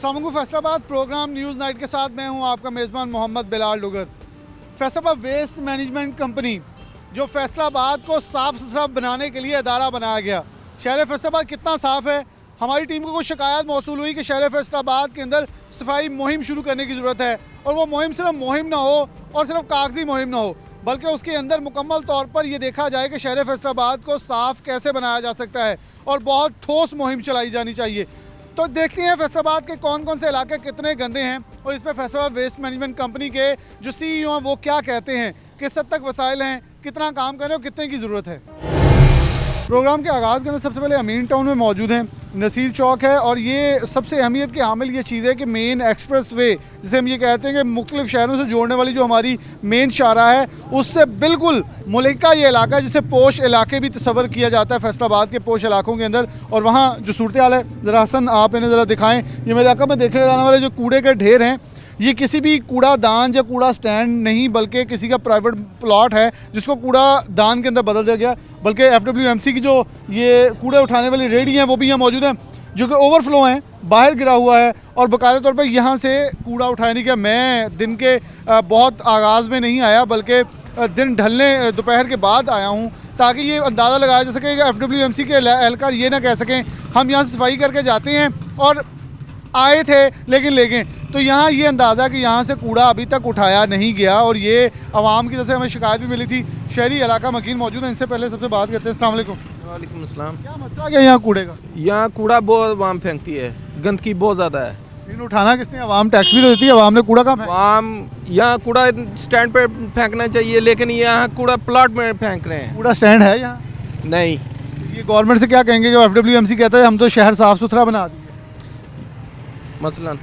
अस्सलाम वालेकुम। Faisalabad programme news night के साथ मैं हूं आपका मेज़बान Mohammad Bilal Dugar. Faisalabad waste management company जो फैसलाबाद को साफ़ सुथरा बनाने के लिए अदारा बनाया गया। शहर फैसलाबाद कितना साफ़ है, हमारी टीम को कुछ शिकायत मौसूल हुई कि शहर फैसलाबाद के अंदर सफाई मुहिम शुरू करने की ज़रूरत है, और वो मुहिम सिर्फ मुहिम ना हो और सिर्फ कागजी मुहिम ना हो, बल्कि उसके अंदर मुकम्मल तौर पर ये देखा जाए कि शहर फैसलाबाद को साफ़ कैसे बनाया जा सकता है और बहुत ठोस मुहिम चलाई जानी चाहिए। तो देखते हैं फैसलाबाद के कौन कौन से इलाके कितने गंदे हैं और इस पर फैसलाबाद वेस्ट मैनेजमेंट कंपनी के जो CEO हैं वो क्या कहते हैं, किस हद तक वसाइल हैं, कितना काम करें और कितने की ज़रूरत है। प्रोग्राम के आगाज़ के अंदर सबसे पहले अमीन टाउन में मौजूद हैं, नसीर चौक है, और ये सबसे अहमियत की हामिल ये चीज़ है कि मेन एक्सप्रेस वे जिसे हम ये कहते हैं कि मुख्तलिफ शहरों से जोड़ने वाली जो हमारी मेन शाहरा है उससे बिल्कुल मुल्का ये इलाका है जिसे पोश इलाके भी तस्वर किया जाता है फैसलाबाद के पोश इलाकों के अंदर। और वहाँ जो सूरत हाल है, ज़रा हसन आप इन्हें ज़रा दिखाएँ। ये मेरे इलाका में देखे जाने वाले जो कूड़े के ढेर हैं, ये किसी भी कूड़ा दान या कूड़ा स्टैंड नहीं बल्कि किसी का प्राइवेट प्लॉट है जिसको कूड़ा दान के अंदर बदल दिया गया। बल्कि FWMC की जो ये कूड़े उठाने वाली रेडी हैं वो भी यहाँ मौजूद हैं जो कि ओवरफ्लो हैं, बाहर गिरा हुआ है और बाकायदा तौर पर यहाँ से कूड़ा उठाया नहीं गया। मैं दिन के बहुत आगाज़ में नहीं आया बल्कि दिन ढलने दोपहर के बाद आया हूँ ताकि ये अंदाज़ा लगाया जा सके कि FWMC के एहलकार ये ना कह सकें हम यहाँ से सफाई करके जाते हैं और आए थे लेकिन ले गए। तो यहाँ ये अंदाज़ा कि यहाँ से कूड़ा अभी तक उठाया नहीं गया और ये आवाम की तरफ से हमें शिकायत भी मिली थी। शहरी इलाका मकीन मौजूद है, इनसे पहले सबसे बात करते हैं। अस्सलाम वालेकुम। वालेकुम अस्सलाम। क्या मसला क्या यहाँ कूड़े का? यहाँ कूड़ा बहुत आवाम फेंकती है, गंदगी बहुत ज़्यादा है। लेकिन उठाना किसने? आवाम टैक्स भी तो देती है, आवाम ने कूड़ा कहाँ फेंका? आवाम यहाँ कूड़ा स्टैंड पे फेंकना चाहिए लेकिन यहाँ कूड़ा प्लॉट में फेंक रहे हैं। कूड़ा स्टैंड है यहाँ? नहीं। ये गवर्नमेंट से क्या कहेंगे कि FWMC कहता है हम तो शहर साफ़ सुथरा बना दिए। मसलन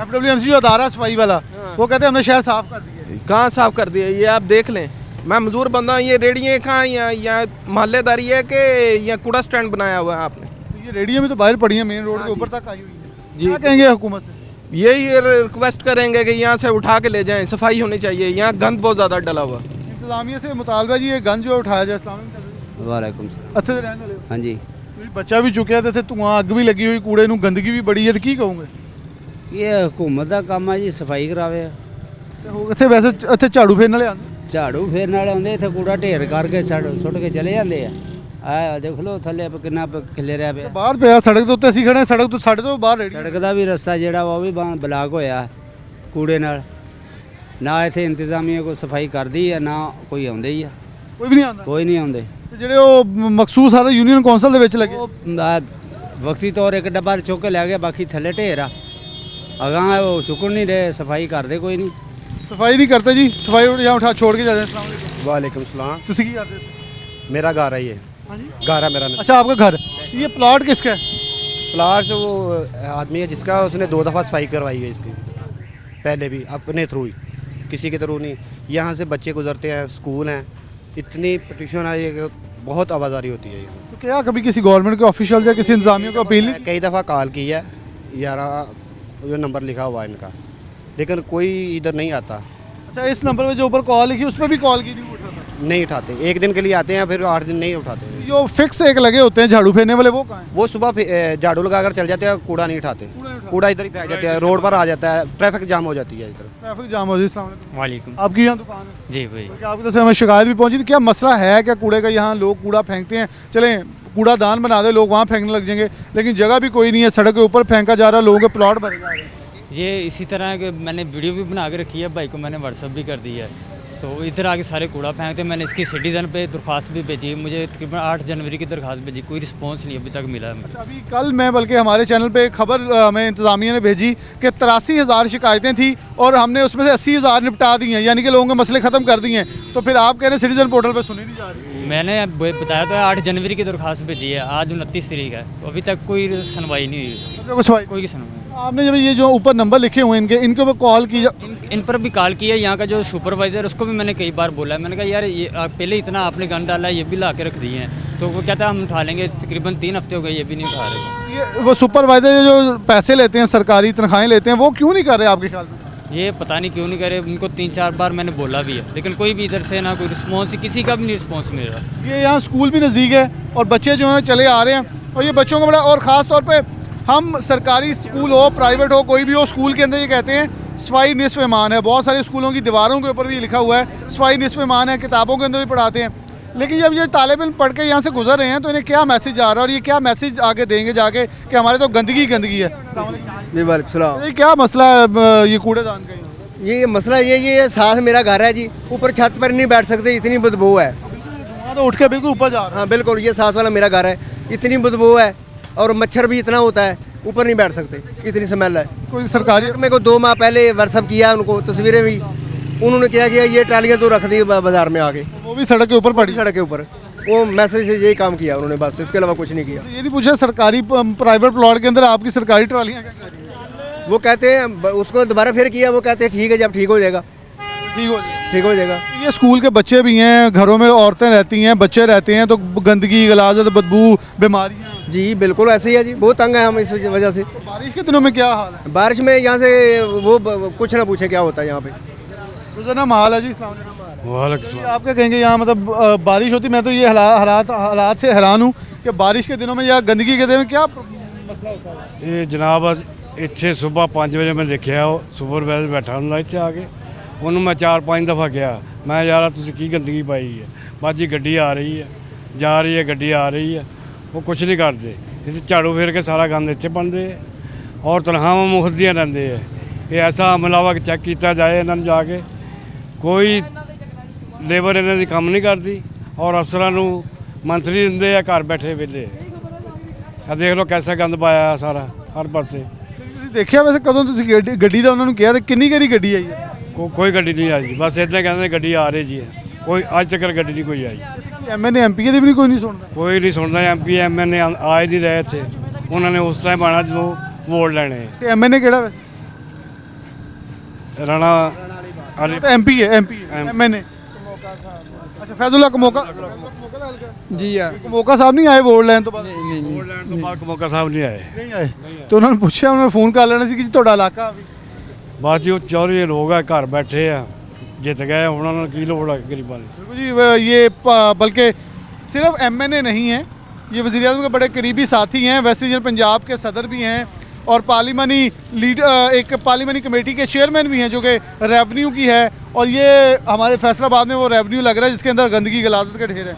FWMC जो अदारा सफाई वाला वो कहते हैं हमने शहर साफ़ कर दिया। कहाँ साफ कर दिया ये आप देख लें। मैं मजदूर बंदा हूँ, ये रेडियाँ कहाँ यहाँ मोहल्लेदारी है कि यहाँ कूड़ा स्टैंड बनाया हुआ है आपने? ये रेडियो में तो बाहर पड़ी है, मेन रोड के ऊपर तक आई हुई है। जी। क्या कहेंगे हुकूमत से? यही रिक्वेस्ट करेंगे कि यहाँ से उठा के ले जाएं, सफाई होनी चाहिए, यहाँ गंद बहुत ज़्यादा डला हुआ। इंतजामिया से मुतालबा जी ये गंद जो उठाया जाए। इस्लाम वालेकुम अच्छे से रहने वाले हाँ जी बच्चा भी चुकिया थे धुआं अग भी लगी हुई कूड़े ਨੂੰ गंदगी भी बड़ी है तो की कहोगे? ये हुकूमत का काम है जी, सफाई करावे। ਤੇ ਹੋ ਇੱਥੇ ਵੈਸੇ ਇੱਥੇ ਝਾੜੂ ਫੇਰਨ ਵਾਲੇ ਆਉਂਦੇ? ਝਾੜੂ ਫੇਰਨ ਵਾਲੇ ਆਉਂਦੇ ਇੱਥੇ ਕੂੜਾ ਢੇਰ ਕਰਕੇ ਸੁੱਟ ਕੇ ਚਲੇ ਜਾਂਦੇ ਆ। ਆ ਦੇਖ ਲਓ ਥੱਲੇ ਕਿੰਨਾ ਖਿਲਰਿਆ ਪਿਆ। ਬਾਹਰ ਪਿਆ ਸੜਕ ਦੇ ਉੱਤੇ ਅਸੀਂ ਖੜੇ ਹਾਂ, ਸੜਕ ਤੋਂ ਸਾਡੇ ਤੋਂ ਬਾਹਰ ਰੇੜੀ। ਸੜਕ ਦਾ ਵੀ ਰਸਤਾ ਜਿਹੜਾ ਵਾ ਉਹ ਵੀ ਬਲਾਕ ਹੋਇਆ ਕੂੜੇ ਨਾਲ। ਨਾ ਇੱਥੇ ਇੰਤਜ਼ਾਮੀਆ ਕੋਈ ਸਫਾਈ ਕਰਦੀ ਆ ਨਾ ਕੋਈ ਆਉਂਦੇ ਹੀ ਆ। ਕੋਈ ਵੀ ਨਹੀਂ ਆਉਂਦਾ? ਕੋਈ ਨਹੀਂ ਆਉਂਦੇ। ਤੇ ਜਿਹੜੇ ਉਹ ਮਖਸੂਸ ਸਾਰੇ ਯੂਨੀਅਨ ਕੌਂਸਲ ਦੇ ਵਿੱਚ ਲੱਗੇ ਉਹ ਵਕਤੀ ਤੌਰ ਇੱਕ ਡੱਬਾ ਚੁੱਕ ਕੇ ਲੈ ਗਿਆ, ਬਾਕੀ ਥੱਲੇ ਢੇਰ ਆ। अगां वो चुकन नहीं रहे, सफाई करते कोई नहीं। सफाई नहीं करते जी, सफाई यहाँ उठा छोड़ के जाते हैं। वालेकुम सलाम। तुसी की करते थे? मेरा घर है ये। हाँ जी? घर है मेरा। अच्छा आपका घर? ये प्लॉट किसका है? प्लाट वो आदमी है जिसका उसने 2 दफ़ा सफाई करवाई है इसकी, पहले भी अपने थ्रू ही, किसी के थ्रू नहीं। यहाँ से बच्चे गुजरते हैं, स्कूल हैं, इतनी पटिशन है ये बहुत आवाज़ारी होती है यहाँ। तो क्या कभी किसी गवर्नमेंट के ऑफिशियल या किसी इंतजामिया को अपील नहीं? कई दफ़ा कॉल की है, 11 जो नंबर लिखा हुआ है इनका, लेकिन कोई इधर नहीं आता। अच्छा इस नंबर पे जो ऊपर कॉल लिखी उस पर भी कॉल की नहीं उठाता? नहीं उठाते, 1 दिन के लिए आते हैं फिर 8 दिन नहीं उठाते। जो फिक्स एक लगे होते हैं झाड़ू फेरने वाले वो कहाँ हैं? वो सुबह झाड़ू लगा कर चल जाते हैं, कूड़ा नहीं उठाते। कूड़ा इधर ही फेंक जाते हैं, रोड पर आ जाता है, ट्रैफिक जाम हो जाती है इधर। ट्रैफिक जाम हो जाए। वालेकुम। आपकी यहाँ दुकान है? जी भाई। तो आपकी तरफ से हमें शिकायत भी पहुंची थी, क्या मसला है क्या कूड़े का? यहाँ लोग कूड़ा फेंकते हैं, चलें कूड़ा दान बना दे, लोग वहाँ फेंकने लग जाएंगे, लेकिन जगह भी कोई नहीं है, सड़क के ऊपर फेंका जा रहा है, लोगों के प्लॉट भरे जा रहे हैं। ये इसी तरह के मैंने वीडियो भी बना के रखी है, भाई को मैंने व्हाट्सअप भी कर दी है। तो इधर आके सारे कूड़ा फेंकते, मैंने इसकी सिटीजन पे दरख्वास्त भी भेजी, मुझे तकरीबन 8 जनवरी की दरख्वास्त भेजी, कोई रिस्पॉन्स नहीं अभी तक मिला है मुझे। अच्छा अभी कल मैं बल्कि हमारे चैनल पे एक खबर हमें इंतज़ामिया ने भेजी कि 83,000 शिकायतें थी और हमने उसमें से 80,000 निपटा दी हैं, यानी कि लोगों के मसले ख़त्म कर दिए हैं। तो फिर आप कह रहे हैं सिटीजन पोर्टल पर सुनी नहीं जा रही? मैंने बताया तो 8 जनवरी की दरख्वास्त भेजी है, आज 29 तारीख है, तो अभी तक कोई सुनवाई नहीं हुई उसकी, कोई सुनवाई। आपने जब ये जो ऊपर नंबर लिखे हुए हैं इनके ऊपर कॉल की? इन पर भी कॉल की है। यहाँ का जो सुपरवाइज़र उसको भी मैंने कई बार बोला है, मैंने कहा यार ये पहले इतना आपने गंद डाला है, ये भी ला के रख दिए हैं, तो वो कहता है हम उठा लेंगे, तकरीबन 3 हफ्ते हो गए ये भी नहीं उठा रहे। ये वो सुपरवाइजर जो पैसे लेते हैं, सरकारी तनख्वाहें लेते हैं, वो क्यों नहीं कर रहे आपके ख्याल में? ये पता नहीं क्यों नहीं करे, उनको 3-4 बार मैंने बोला भी है, लेकिन कोई भी इधर से ना कोई रिस्पॉन्स, किसी का भी नहीं रिस्पॉन्स मिल रहा। ये यहाँ स्कूल भी नज़दीक है और बच्चे जो हैं चले आ रहे हैं, और ये बच्चों को बड़ा, और ख़ास तौर पे हम सरकारी स्कूल हो, प्राइवेट हो, कोई भी हो, स्कूल के अंदर ये कहते हैं सफाई निस्फ ईमान है। बहुत सारे स्कूलों की दीवारों के ऊपर भी लिखा हुआ है सफाई निस्फ ईमान है, किताबों के अंदर भी पढ़ाते हैं। लेकिन जब ये तालिब इल्म पढ़ के यहाँ से गुजर रहे हैं तो इन्हें क्या मैसेज आ रहा है और ये क्या मैसेज आगे देंगे जाके कि हमारे तो गंदगी गंदगी है। जी वालेकुम सलाम। ये क्या मसला है ये कूड़ेदान का? ये मसला ये साथ मेरा घर है जी, ऊपर छत पर नहीं बैठ सकते, इतनी बदबू है। धुआं तो उठ के बिल्कुल ऊपर जा रहा है। हाँ बिल्कुल, ये साथ वाला मेरा घर है, इतनी बदबू है और मच्छर भी इतना होता है, ऊपर नहीं बैठ सकते, इतनी स्मेल है। कोई सरकारी मेरे को 2 माह पहले व्हाट्सअप किया, उनको तस्वीरें भी उन्होंने क्या किया, ये ट्रालियाँ तो रख दी बाजार में आके, वो भी सड़क के ऊपर पड़ी। सड़क के ऊपर वो मैसेज से यही काम किया उन्होंने, बस इसके अलावा कुछ नहीं किया। ये नहीं पूछा सरकारी प्राइवेट प्लॉट के अंदर आपकी सरकारी ट्रालियाँ क्या कर रही हैं? वो कहते हैं उसको दोबारा फिर किया, वो कहते हैं ठीक है जब ठीक हो जाएगा, ठीक हो जाए। ठीक हो जाएगा। ये स्कूल के बच्चे भी हैं, घरों में औरतें रहती हैं, बच्चे रहते हैं, तो गंदगी, गलाजत, बदबू, बीमारियाँ। जी बिल्कुल ऐसे ही है जी, बहुत तंग है हम इस वजह से। तो बारिश के दिनों में क्या हाल है? बारिश में यहाँ से वो कुछ ना पूछे क्या होता है यहाँ पे। गुजरना महाल है जी। अस्सलाम वालेकुम। वालेकुम। आप क्या कहेंगे यहाँ मतलब बारिश होती, मैं तो ये हालात से हैरान हूँ कि बारिश के दिनों में या गंदगी के दिनों में क्या मसला होता है? ये जनाब ਇੱਥੇ सुबह 5 ਵਜੇ ਮੈਂ ਦੇਖਿਆ ਉਹ ਸੁਪਰਵਾਈਜ਼ਰ ਬੈਠਾ ਹੁੰਦਾ ਇੱਥੇ ਆ ਕੇ, ਉਹਨੂੰ ਮੈਂ 4-5 ਦਫਾ ਕਿਹਾ, ਮੈਂ ਯਾਰ ਤੁਸੀਂ ਕੀ ਗੰਦਗੀ ਪਾਈ ਹੈ, ਬਾਜੀ ਗੱਡੀ ਆ ਰਹੀ ਹੈ, ਜਾ ਰਹੀ ਹੈ, ਗੱਡੀ ਆ ਰਹੀ ਹੈ, ਉਹ ਕੁਝ ਨਹੀਂ ਕਰਦੇ, ਇੱਥੇ ਝਾੜੂ ਫੇਰ ਕੇ ਸਾਰਾ ਗੰਦ ਇੱਥੇ ਪਾਉਂਦੇ ਹੈ ਔਰ ਤਨਖਾਹਾਂ ਮੁਫਤ ਰਹਿੰਦੇ ਹੈ। ਇਹ ਐਸਾ ਹਮਲਾ ਵਾ ਕਿ ਚੈੱਕ ਕੀਤਾ ਜਾਏ ਇਹਨਾਂ ਨੂੰ ਜਾ ਕੇ, ਕੋਈ ਲੇਬਰ ਇਹਨਾਂ ਦੀ ਕੰਮ ਨਹੀਂ ਕਰਦੀ ਔਰ ਅਫਸਰਾਂ ਨੂੰ ਮੰਥਲੀ ਦਿੰਦੇ ਆ, ਘਰ ਬੈਠੇ ਵਿਹਲੇ। ਆ ਦੇਖ ਲਓ ਕੈਸਾ ਗੰਦ ਪਾਇਆ ਸਾਰਾ ਹਰ ਪਾਸੇ। ਤੁਸੀਂ ਦੇਖਿਆ ਵੈਸੇ ਕਦੋਂ ਤੁਸੀਂ ਗੱਡੀ ਦਾ ਉਹਨਾਂ ਨੂੰ ਕਿਹਾ ਤੇ ਕਿੰਨੀ ਗੱਡੀ ਆਈ ਹੈ? ਕੋਈ ਗੱਡੀ ਨਹੀਂ ਆਈ ਜੀ, ਬਸ ਇੱਦਾਂ ਕਹਿੰਦੇ ਗੱਡੀ ਆ ਰਹੀ ਜੀ, ਕੋਈ ਅੱਜ ਤੱਕ ਗੱਡੀ ਨਹੀਂ ਕੋਈ ਆਈ। ਐਮਐਨਏ ਐਮਪੀ ਦੀ ਵੀ ਨਹੀਂ ਕੋਈ ਨਹੀਂ ਸੁਣਦਾ? ਕੋਈ ਨਹੀਂ ਸੁਣਦਾ, ਐਮਪੀ ਐਮਐਲਏ ਆਏ ਨਹੀਂ ਰਹੇ ਇੱਥੇ, ਉਹਨਾਂ ਨੇ ਉਸ ਟਾਈਮ ਆਉਣਾ ਜਦੋਂ ਵੋਟ ਲੈਣੇ। ਤੇ ਐਮਐਨਏ ਕਿਹੜਾ ਵੈਸੇ? ਰਾਣਾ ਅਲੀ ਐਮਪੀ ਹੈ, ਐਮਐਨਏ। ਅੱਛਾ ਫੈਜ਼ੁल्ला कमोका जी हाँ। कमोका साहब नहीं आए वोट ਲੈਣ ਤੋਂ ਬਾਅਦ? ਵੋਟ ਲੈਣ ਤੋਂ ਬਾਅਦ ਕਮੋਕਾ ਸਾਹਿਬ ਨਹੀਂ ਆਏ। ਨਹੀਂ ਆਏ ਤੇ ਉਹਨਾਂ ਨੂੰ ਪੁੱਛਿਆ, ਉਹਨਾਂ ਨੇ ਫੋਨ ਕਰ ਲੈਣਾ ਸੀ ਕਿ ਜੀ ਤੁਹਾਡਾ ਇਲਾਕਾ ਵੀ। ਬਸ ਜੀ ਉਹ ਚੌਧਰੀ ਲੋਕ ਆ, ਘਰ ਬੈਠੇ ਆ, ਜਿੱਤ ਗਏ, ਹੁਣ ਉਹਨਾਂ ਨੂੰ ਕੀ ਲੋੜ ਆ ਗਰੀਬਾਂ ਦੀ। बिल्कुल जी, ये बल्कि सिर्फ एमएनए नहीं है, ये वज़ीर आज़म के बड़े करीबी साथी हैं, वेस्ट रीजन पंजाब के सदर भी हैं और पार्लिमानी एक पार्लिमानी कमेटी के चेयरमैन भी हैं जो कि रेवन्यू की है, और ये हमारे फैसलाबाद में वो रेवन्यू लग रहा है जिसके अंदर गंदगी गलाजत के ढेर है।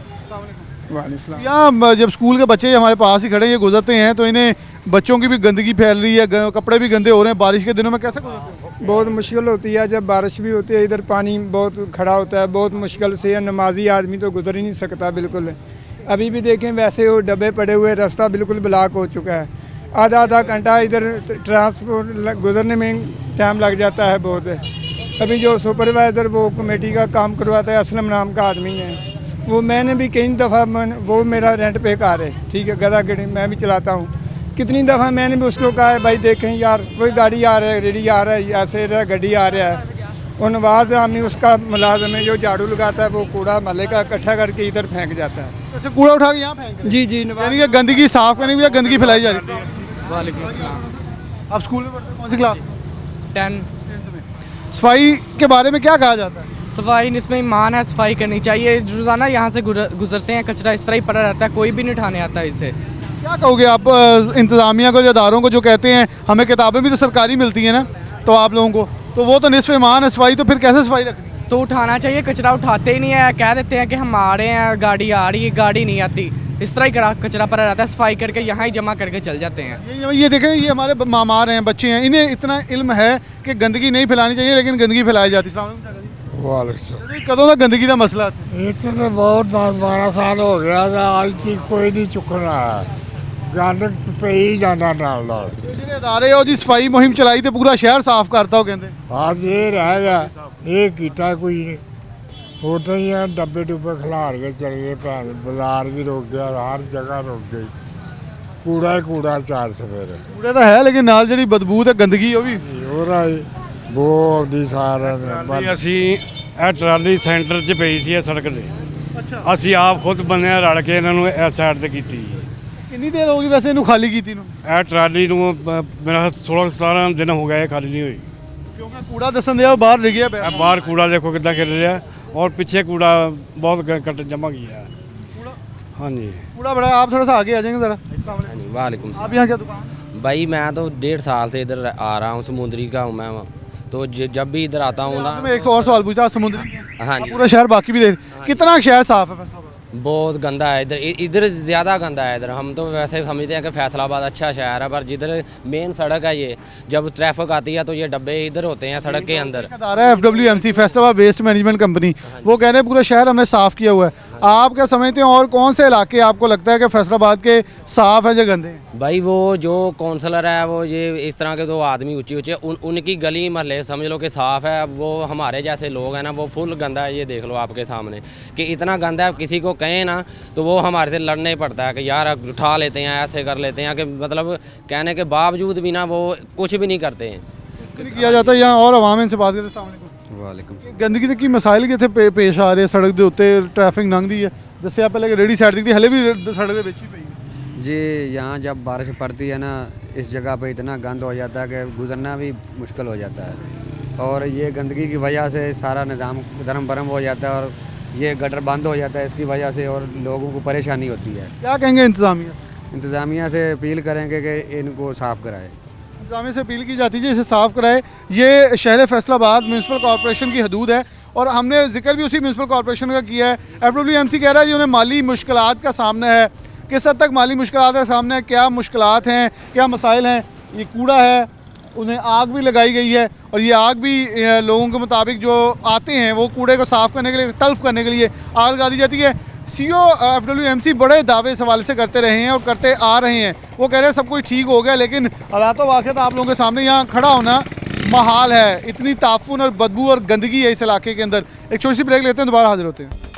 यहाँ जब स्कूल के बच्चे हमारे पास ही खड़े हैं, ये गुजरते हैं तो इन्हें बच्चों की भी गंदगी फैल रही है, कपड़े भी गंदे हो रहे हैं। बारिश के दिनों में कैसे गुजरते हैं? बहुत मुश्किल होती है, जब बारिश भी होती है इधर पानी बहुत खड़ा होता है, बहुत मुश्किल से नमाजी आदमी तो गुजर ही नहीं सकता बिल्कुल। अभी भी देखें वैसे वो डब्बे पड़े हुए, रास्ता बिल्कुल ब्लॉक हो चुका है, आधा घंटा इधर ट्रांसपोर्ट गुजरने में टाइम लग जाता है बहुत। अभी जो सुपरवाइज़र वो कमेटी का काम करवाता है, असलम नाम का आदमी है, वो मैंने भी कई दफ़ा वो मेरा रेंट पे कार है, ठीक है, गधा गड़ी मैं भी चलाता हूँ, कितनी दफ़ा मैंने भी उसको कहा है भाई देखें यार कोई गाड़ी आ रहा है, रेडी आ रहा है, ऐसे गड्डी आ रहा है। और नवाज आदमी उसका मुलाजम है जो झाड़ू लगाता है, वो कूड़ा महल्ले का इकट्ठा करके इधर फेंक जाता है। अच्छा, कूड़ा उठा के यहाँ फेंक रहे हैं? जी जी यानी कि गंदगी साफ करने की गंदगी फैलाई जा रही है। वालेकुम अस्सलाम। आप स्कूल में पढ़ते हैं, कौन सी क्लास? 10। सफाई के बारे में क्या कहा जाता है? सफाई इसमें ईमान है, सफाई करनी चाहिए। रोज़ाना यहाँ से गुजरते हैं, कचरा इस तरह ही पड़ा रहता है, कोई भी नहीं उठाने आता इसे। क्या कहोगे आप इंतज़ामिया को, इदारों को जो कहते हैं हमें किताबें भी तो सरकारी मिलती हैं ना, तो आप लोगों को तो वो तो निस्फ़ ईमान है सफाई, तो फिर कैसे सफाई रखनी? तो उठाना चाहिए, कचरा उठाते ही नहीं है, कह देते हैं कि हम आ रहे हैं, गाड़ी आ रही है, गाड़ी नहीं आती, इस तरह ही कचरा पड़ा रहता है, सफाई करके यहाँ ही जमा करके चल जाते हैं। ये देखें, ये हमारे मामार हैं, बच्चे हैं, इन्हें इतना इल्म है कि गंदगी नहीं फैलानी चाहिए, लेकिन गंदगी फैलाई जाती है। वालेकुम। कदों का गंदगी का मसला है? इतने तो बहुत 10-12 साल हो गया था, आज तक कोई नहीं चुकना है, गंद पे ही जाना डाल डाल। ਜਿਹੜੇ ਅਦਾਰੇ ਉਹ ਜੀ ਸਫਾਈ ਮੁਹਿੰਮ ਚਲਾਈ ਤੇ ਪੂਰਾ ਸ਼ਹਿਰ ਸਾਫ਼ ਕਰਤਾ ਉਹ ਕਹਿੰਦੇ। आज ये रह गया, ये किया कोई नहीं, उधर ही है डब्बे डुब्बे खिलार के चले गए, भैन बाजार भी रोक गया, हर जगह रोक गई, कूड़ा ही कूड़ा चार सवेरे। ਕੂੜੇ ਤਾਂ ਹੈ, ਲੇਕਿਨ ਨਾਲ ਜਿਹੜੀ ਬਦਬੂ ਤੇ ਗੰਦਗੀ ਉਹ ਵੀ हो रहा है वो आਉਂਦੀ ਸਾਰਾ ਟਰਾਲੀ ਅਸੀਂ ਇਹ ਟਰਾਲੀ ਸੈਂਟਰ 'ਚ ਪਈ ਸੀ ਇਹ ਸੜਕ ਤੇ, ਅਸੀਂ ਆਪ ਖੁਦ ਬੰਦਿਆਂ ਰਲ ਕੇ ਇਹਨਾਂ ਨੂੰ ਇਸ ਸਾਈਡ ਤੇ ਕੀਤੀ। ਕਿੰਨੀ ਦੇਰ ਹੋ ਗਈ ਵੈਸੇ ਇਹਨੂੰ ਖਾਲੀ ਕੀਤੀ ਨੂੰ? ਇਹ ਟਰਾਲੀ ਨੂੰ ਮੇਰਾ 16-17 ਦਿਨ ਹੋ ਗਏ ਖਾਲੀ ਨਹੀਂ ਹੋਈ, ਕਿਉਂਕਿ ਕੂੜਾ ਦੱਸਣ ਦਿਆ ਬਾਹਰ ਡਿੱਗਿਆ ਪਿਆ। ਇਹ ਬਾਹਰ ਕੂੜਾ ਦੇਖੋ ਕਿੱਦਾਂ ਖਿਲ ਰਿਹਾ और पीछे कूड़ा बहुत कट जमा किया है। हाँ जी कूड़ा बड़ा। आप थोड़ा सा आगे आ जाएंगे ज़रा। वालेकुम। आप यहाँ क्या दुकान? भाई मैं तो 1.5 साल से इधर आ रहा हूँ, समुद्री का हूँ मैं, तो जब भी इधर आता हूँ ना। मैं एक और सवाल पूछा, समुद्री हाँ जी, पूरा शहर बाकी भी देख, कितना शहर साफ है फैसलाबाद? बहुत गंदा है इधर, इधर ज़्यादा गंदा है इधर। हम तो वैसे समझते हैं कि फैसलाबाद अच्छा शहर है, पर जिधर मेन सड़क है ये, जब ट्रैफिक आती है तो ये डब्बे इधर होते हैं सड़क के अंदर। अदारा है FWMC Faisalabad waste management company, वो कह रहे हैं पूरा शहर हमने साफ़ किया हुआ है। आप क्या समझते हैं और कौन से इलाके आपको लगता है कि फैसलाबाद के साफ़ है या गंदे हैं? भाई वो जो काउंसलर है वो ये इस तरह के तो आदमी ऊँचे ऊँचे उनकी गली महल्ले समझ लो कि साफ़ है, वो हमारे जैसे लोग हैं ना वो फुल गंदा है। ये देख लो आपके सामने कि इतना गंदा है, किसी को कहें ना तो वो हमारे से लड़ने पड़ता है कि यार उठा लेते हैं, ऐसे कर लेते हैं, कि मतलब कहने के बावजूद भी ना वो कुछ भी नहीं करते हैं। किया जाता है यहाँ और आवाम इनसे बात करते। वालेकुम। गंदगी ਦੇ ਕੀ ਮਸਾਇਲ ਕਿੱਥੇ ਪੇਸ਼ ਆ ਰਹੇ ਸੜਕ ਦੇ ਉੱਤੇ? ਟ੍ਰੈਫਿਕ ਲੰਘਦੀ ਹੈ, ਦੱਸਿਆ ਪਹਿਲੇ ਕਿ ਰੇੜੀ ਸਾਈਡ ਦਿਖਦੀ, ਹਲੇ ਵੀ ਸੜਕ ਦੇ ਵਿੱਚ ਹੀ ਪਈ ਹੈ जी। यहाँ जब बारिश पड़ती है ना, इस जगह पे इतना गंद हो जाता है कि गुजरना भी मुश्किल हो जाता है, और ये गंदगी की वजह से सारा निज़ाम धर्म भरम हो जाता है, और ये गटर बंद हो जाता है इसकी वजह से, और लोगों को परेशानी होती है। क्या कहेंगे इंतज़ामिया? इंतज़ामिया से अपील करेंगे कि इनको साफ़ कराए। इंतज़ामिया से अपील की जाती है इसे साफ़ कराए। ये शहर फैसलाबाद म्यूनसिपल कॉरपोरेशन की हदूद है, और हमने जिक्र भी उसी म्यूनसिपल कॉरपोरेशन का किया है। FWMC कह रहा है ये उन्हें माली मुश्किलात का सामना है। किस हद तक माली मुश्किलात का सामना है, क्या मुश्किलात हैं, क्या मसाइल हैं? ये कूड़ा है, उन्हें आग भी लगाई गई है, और ये आग भी लोगों के मुताबिक जो आते हैं वो कूड़े को साफ़ करने के लिए, तल्फ़ करने के लिए आग लगा दी जाती है। CEO FWMC बड़े दावे इस हवाले से करते रहे हैं और करते आ रहे हैं। वो कह रहे हैं सब कुछ ठीक हो गया, लेकिन हालात वाक़ियत आप लोगों के सामने यहाँ खड़ा होना महाल है। इतनी ताफुन और बदबू और गंदगी है इस इलाके के अंदर। एक छोटी सी ब्रेक लेते हैं, दोबारा हाजिर होते हैं।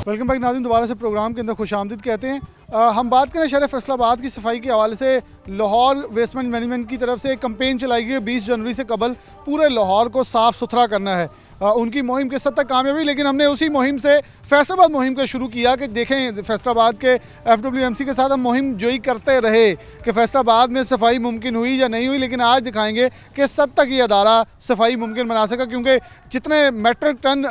वेलकम बैक नाज़रीन, दोबारा से प्रोग्राम के अंदर खुशामदीद कहते हैं। हम बात करें शहर फैसलाबाद की सफाई के हवाले से। लाहौर वेस्ट मैनेजमेंट की तरफ से एक कैंपेन चलाई गई है 20 जनवरी से कबल पूरे लाहौर को साफ़ सुथरा करना है। उनकी मुहिम किस हद तक कामयाब हुई, लेकिन हमने उसी मुहिम से फैसलाबाद मुहिम को शुरू किया कि देखें फैसलाबाद के FWMC के साथ हम मुहिम जोई करते रहे कि फैसलाबाद में सफाई मुमकिन हुई या नहीं हुई, लेकिन आज दिखाएंगे कि इस हद तक ये अदारा सफाई मुमकिन बना सका, क्योंकि जितने मीट्रिक टन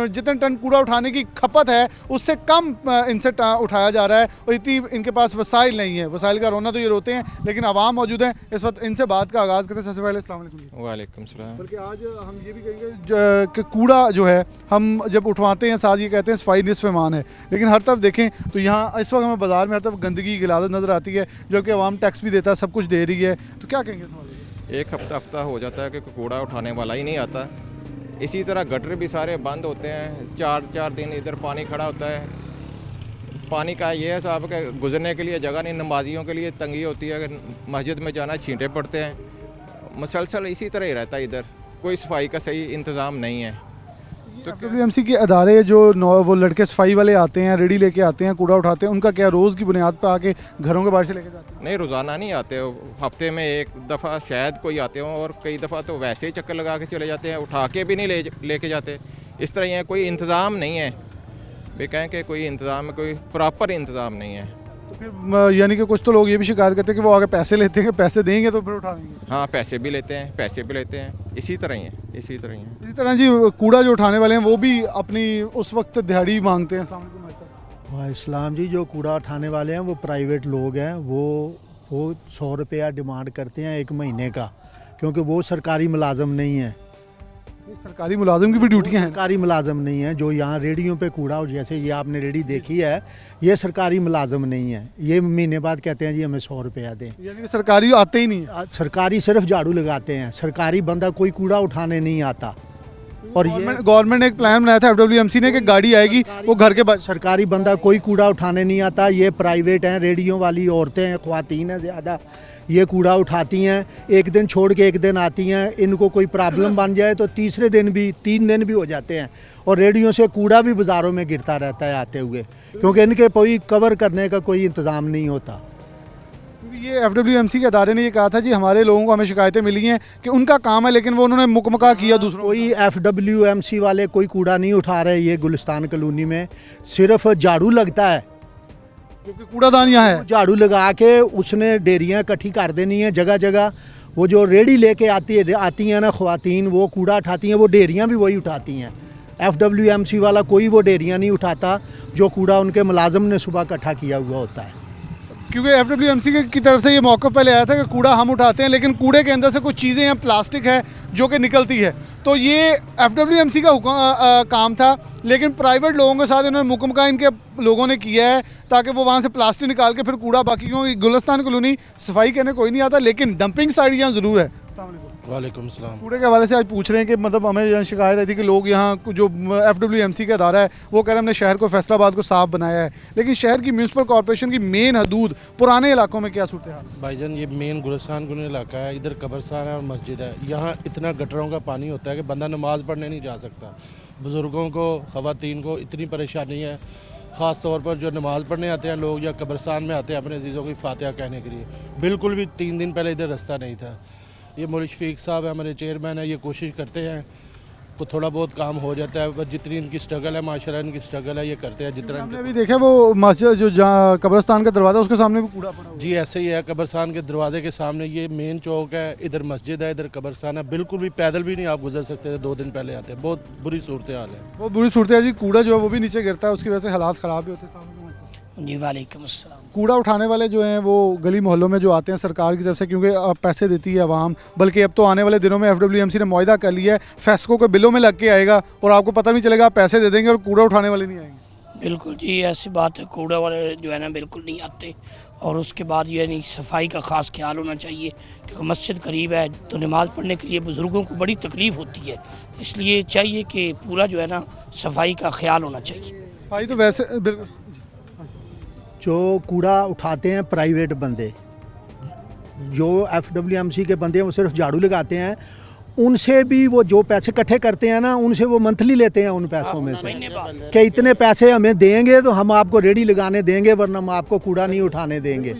जितने टन कूड़ा उठाने की खपत है उससे कम इनसे उठाया जा रहा है, और इतनी इनके पास वसाइल नहीं है। वसाइल का रोना तो ये रोते हैं, लेकिन आवाम मौजूद हैं इस वक्त। इनसे बात का आगाज़ करते हैं। सबसे पहले अस्सलाम वालेकुम। वालेकुम सलाम। बल्कि आज हम ये भी कहेंगे कि कूड़ा जो है हम जब उठवाते हैं साथ ये कहते हैं सफाई निस्फ़ ईमान है, लेकिन हर तरफ देखें तो यहाँ इस वक्त हमें बाज़ार में हर तरफ गंदगी गिलादत नज़र आती है, जो कि आवाम टैक्स भी देता है, सब कुछ दे रही है। तो क्या कहेंगे इस? एक हफ्ता हो जाता है कि कूड़ा उठाने वाला ही नहीं आता। इसी तरह गटर भी सारे बंद होते हैं, 4 दिन इधर पानी खड़ा होता है। पानी का ये है साहब कि गुजरने के लिए जगह नहीं, नमाजियों के लिए तंगी होती है कि मस्जिद में जाना छींटे पड़ते हैं। मुसलसल इसी तरह ही रहता है इधर, कोई सफाई का सही इंतज़ाम नहीं है। तो FWMC के अदारे जो वो लड़के सफाई वाले आते हैं, रेडी लेके आते हैं, कूड़ा उठाते हैं, उनका क्या रोज़ की बुनियाद पर आके घरों के बाहर से लेके जाते हैं? नहीं, रोज़ाना नहीं आते, हफ्ते में एक दफ़ा शायद कोई आते हों, और कई दफ़ा तो वैसे ही चक्कर लगा के चले जाते हैं, उठा के भी नहीं लेके जाते। इस तरह यहाँ कोई इंतज़ाम नहीं है, वे कहें कि कोई इंतज़ाम, कोई प्रॉपर इंतज़ाम नहीं है। तो फिर यानी कि कुछ तो लोग ये भी शिकायत करते हैं कि वो आगे पैसे लेते हैं, पैसे देंगे तो फिर उठा देंगे। हाँ, पैसे भी लेते हैं, इसी तरह ही है। इसी तरह जी कूड़ा जो उठाने वाले हैं वो भी अपनी उस वक्त दिहाड़ी मांगते हैं। वाह इस्लाम जी, जो कूड़ा उठाने वाले हैं वो प्राइवेट लोग हैं, वो 100 रुपया डिमांड करते हैं 1 महीने का, क्योंकि वो सरकारी मुलाजम नहीं है। सरकारी मुलाजिम की भी ड्यूटियाँ हैं? सरकारी मुलाजम नहीं है। जो यहाँ रेडियों पे कूड़ा, और जैसे ये आपने रेडी देखी है, ये सरकारी मुलाजम नहीं है। ये महीने बाद कहते हैं जी हमें 100 रुपया दें। यानी कि सरकारी आते ही नहीं है? सरकारी सिर्फ झाड़ू लगाते हैं, सरकारी बंदा कोई कूड़ा उठाने नहीं आता। और ये गवर्नमेंट ने एक प्लान बनाया था FWMC ने कि गाड़ी आएगी वो घर के बाद, सरकारी बंदा कोई कूड़ा उठाने नहीं आता। ये प्राइवेट हैं, रेडियो वाली औरतें हैं, ख्वातीन हैं ज़्यादा, ये कूड़ा उठाती हैं, एक दिन छोड़ के एक दिन आती हैं। इनको कोई प्रॉब्लम बन जाए तो तीसरे दिन भी, 3 दिन भी हो जाते हैं, और रेडियो से कूड़ा भी बाज़ारों में गिरता रहता है आते हुए, क्योंकि इनके कोई कवर करने का कोई इंतज़ाम नहीं होता। ये FWMC के अदारे ने ये कहा था जी हमारे लोगों को हमें शिकायतें मिली हैं कि उनका काम है, लेकिन वो उन्होंने मुकमका किया दूसरों। कोई FWMC वाले कोई कूड़ा नहीं उठा रहे। ये गुलिस्तान कॉलोनी में सिर्फ झाड़ू लगता है, क्योंकि कूड़ादान यहाँ है। झाड़ू लगा के उसने डेरियाँ इकट्ठी कर देनी है जगह जगह। वो जो रेडी लेके आती हैं ना ख्वातीन, वो कूड़ा उठाती हैं, वो डेरियाँ भी वही उठाती हैं। FWMC वाला कोई वो डेरियाँ नहीं उठाता जो कूड़ा उनके मुलाजम ने सुबह इकट्ठा किया हुआ होता है। क्योंकि FWMC की तरफ से ये मौक़िफ़ पहले आया था कि कूड़ा हम उठाते हैं, लेकिन कूड़े के अंदर से कुछ चीज़ें हैं, प्लास्टिक है जो कि निकलती है। तो ये FWMC का काम था, लेकिन प्राइवेट लोगों के साथ इन्होंने मुकम्मल इनके लोगों ने किया है ताकि वो वहाँ से प्लास्टिक निकाल के फिर कूड़ा, बाकी क्योंकि गुलिस्तान कॉलोनी सफाई करने कोई नहीं आता, लेकिन डंपिंग साइड यहाँ ज़रूर है। वालेकुम सलाम। कूड़े के हवाले से आज पूछ रहे हैं कि मतलब हमें यहाँ शिकायत आई थी कि लोग यहाँ जो FWMC का अदारा है वो कह रहे हैं हमने शहर को, फैसलाबाद को साफ़ बनाया है, लेकिन शहर की म्यूनसिपल कॉर्पोरेशन की मेन हदूद पुराने इलाकों में क्या सूरत हाल? भाईजान ये मेन गुलिस्तान कॉलोनी इलाका है, इधर कब्रस्तान है और मस्जिद है। यहाँ इतना गटरों का पानी होता है कि बंदा नमाज़ पढ़ने नहीं जा सकता। बुज़ुर्गों को, ख़वातीन को इतनी परेशानी है, ख़ास तौर पर जो नमाज़ पढ़ने आते हैं लोग या कब्रस्तान में आते हैं अपने अजीज़ों की फातिहा कहने के लिए। बिल्कुल भी 3 दिन पहले इधर रास्ता नहीं था। ये मौलवी शफीक साहब है, हमारे चेयरमैन है, ये कोशिश करते हैं तो थोड़ा बहुत काम हो जाता है, बस जितनी इनकी स्ट्रगल है, माशाल्लाह इनकी स्ट्रगल है, ये करते हैं जितना। हमने अभी देखा वो मस्जिद जो जहाँ कब्रस्तान का दरवाज़ा उसके सामने भी कूड़ा पड़ा हुआ है। जी ऐसे ही है, कब्रस्तान के दरवाजे के सामने ये मेन चौक है, इधर मस्जिद है, इधर कब्रस्तान है, बिल्कुल भी पैदल भी नहीं आप गुजर सकते थे। 2 दिन पहले आते हैं, बहुत बुरी सूरत हाल है। बहुत बुरी सूरत है जी, कूड़ा जो है वो भी नीचे गिरता है, उसकी वजह से हालात ख़राब भी होते हैं। जी वालेकुम अस्सलाम। कूड़ा उठाने वाले जो हैं वो गली मोहल्लों में जो आते हैं सरकार की तरफ से, क्योंकि अब पैसे देती है आवाम, बल्कि अब तो आने वाले दिनों में FWMC ने मुआहदा कर लिया है, फेस्को के बिलों में लग के आएगा और आपको पता नहीं चलेगा, आप पैसे दे देंगे और कूड़ा उठाने वाले नहीं आएंगे। बिल्कुल जी ऐसी बात है, कूड़ा वाले जो है ना बिल्कुल नहीं आते। और उसके बाद ये नहीं, सफाई का ख़ास ख्याल होना चाहिए क्योंकि मस्जिद करीब है तो नमाज़ पढ़ने के लिए बुज़ुर्गों को बड़ी तकलीफ़ होती है, इसलिए चाहिए कि पूरा जो है ना सफाई का ख्याल होना चाहिए। सफाई तो वैसे बिल्कुल, जो कूड़ा उठाते हैं प्राइवेट बंदे, जो FWMC के बंदे हैं वो सिर्फ झाड़ू लगाते हैं, उनसे भी वो जो पैसे इकट्ठे करते हैं ना, उनसे वो मंथली लेते हैं उन पैसों में से कि इतने पैसे हमें देंगे तो हम आपको रेडी लगाने देंगे, वरना हम आपको कूड़ा नहीं उठाने देंगे।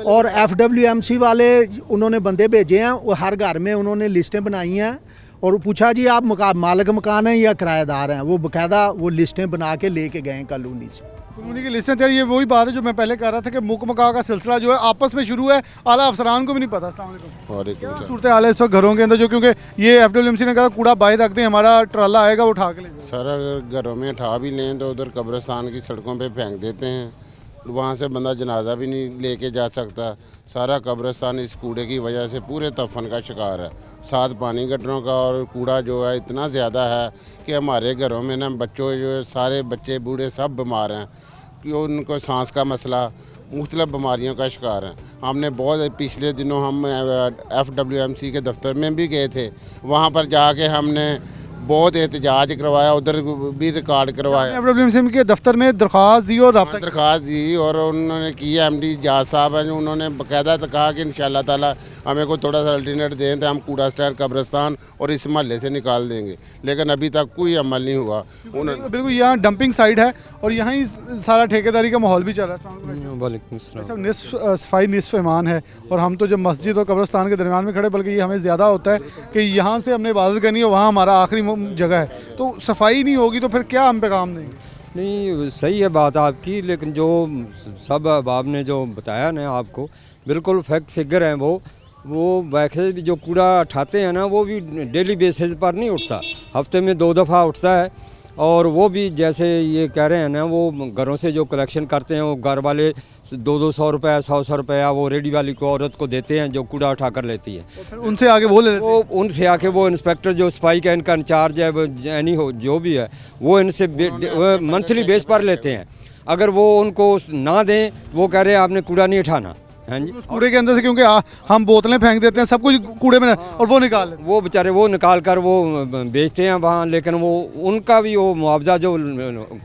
और FWMC वाले उन्होंने बंदे भेजे हैं, वो हर घर में उन्होंने लिस्टें बनाई हैं और पूछा जी आप मालिक मकान हैं या किराएदार हैं, वो बाकायदा वो लिस्टें बना के लेके गए कॉलोनी से। कॉलोनी की लिस्टें तैयार, ये वही बात है जो मैं पहले कह रहा था कि मुकमका का सिलसिला जो है आपस में शुरू है, आला अफसरान को भी नहीं पता। क्या सूरत हाल है इस वक्त घरों के अंदर, जो क्योंकि ये FWMC ने कहा कूड़ा बाहर रख दें, हमारा ट्राला आएगा वो उठा के ले जाएगा। सर अगर घरों में उठा भी लें तो उधर कब्रिस्तान की सड़कों पे फेंक देते हैं, वहाँ से बंदा जनाजा भी नहीं लेके जा सकता। सारा कब्रिस्तान इस कूड़े की वजह से पूरे तफन का शिकार है। साथ पानी गटरों का और कूड़ा जो है इतना ज़्यादा है कि हमारे घरों में ना बच्चों जो सारे बच्चे बूढ़े सब बीमार हैं, कि उनको सांस का मसला, मुख्तलिफ बीमारियों का शिकार हैं। हमने बहुत पिछले दिनों हम FWMC के दफ्तर में भी गए थे, वहाँ पर जाके हमने बहुत एहतजाज करवाया, उधर भी रिकॉर्ड करवाया। FWMC के दफ्तर में दरख्वास्त दी और दरख्वास्त दी और उन्होंने की MD जाज साहब हैं, उन्होंने बाकायदा कहा कि इंशाल्लाह ताला हमें को थोड़ा सा अल्टरनेट दें तो हम कूड़ा स्टैंड कब्रिस्तान और इस महल्ले से निकाल देंगे, लेकिन अभी तक कोई अमल नहीं हुआ। बिल्कुल यहाँ डंपिंग साइट है और यहाँ ही सारा ठेकेदारी का माहौल भी चल रहा है। वालेकुम सब सफाई निस्फ ईमान है और हम तो जब मस्जिद और कब्रिस्तान के दरमियान में खड़े, बल्कि ये हमें ज़्यादा होता है कि यहाँ से हमने इबादत करनी है, वहाँ हमारा आखिरी जगह है, तो सफाई नहीं होगी तो फिर क्या हम पैगाम देंगे? नहीं सही है बात आपकी, लेकिन जो सब अहबाब ने जो बताया ना आपको बिल्कुल फैक्ट फिगर हैं, वो वैसे भी जो कूड़ा उठाते हैं ना वो भी डेली बेसिस पर नहीं उठता, हफ्ते में 2 दफ़ा उठता है। और वो भी जैसे ये कह रहे हैं ना, वो घरों से जो कलेक्शन करते हैं वो घर वाले 200 रुपये 100 रुपया वो रेडी वाली को औरत को देते हैं जो कूड़ा उठा कर लेती है। फिर उनसे आके वो ले लेते हैं। उनसे आके वो इंस्पेक्टर जो सफाई का इनका इंचार्ज है, वो यानी हो जो भी है, वो इनसे मंथली बेस पर लेते हैं। अगर वो उनको ना दें, वो कह रहे हैं आपने कूड़ा नहीं उठाना। हाँ जी, उस कूड़े के अंदर से क्योंकि हम बोतलें फेंक देते हैं, सब कुछ कूड़े में और वो निकाल लेते हैं। वो बेचारे वो निकाल कर वो बेचते हैं वहाँ, लेकिन वो उनका भी वो मुआवजा जो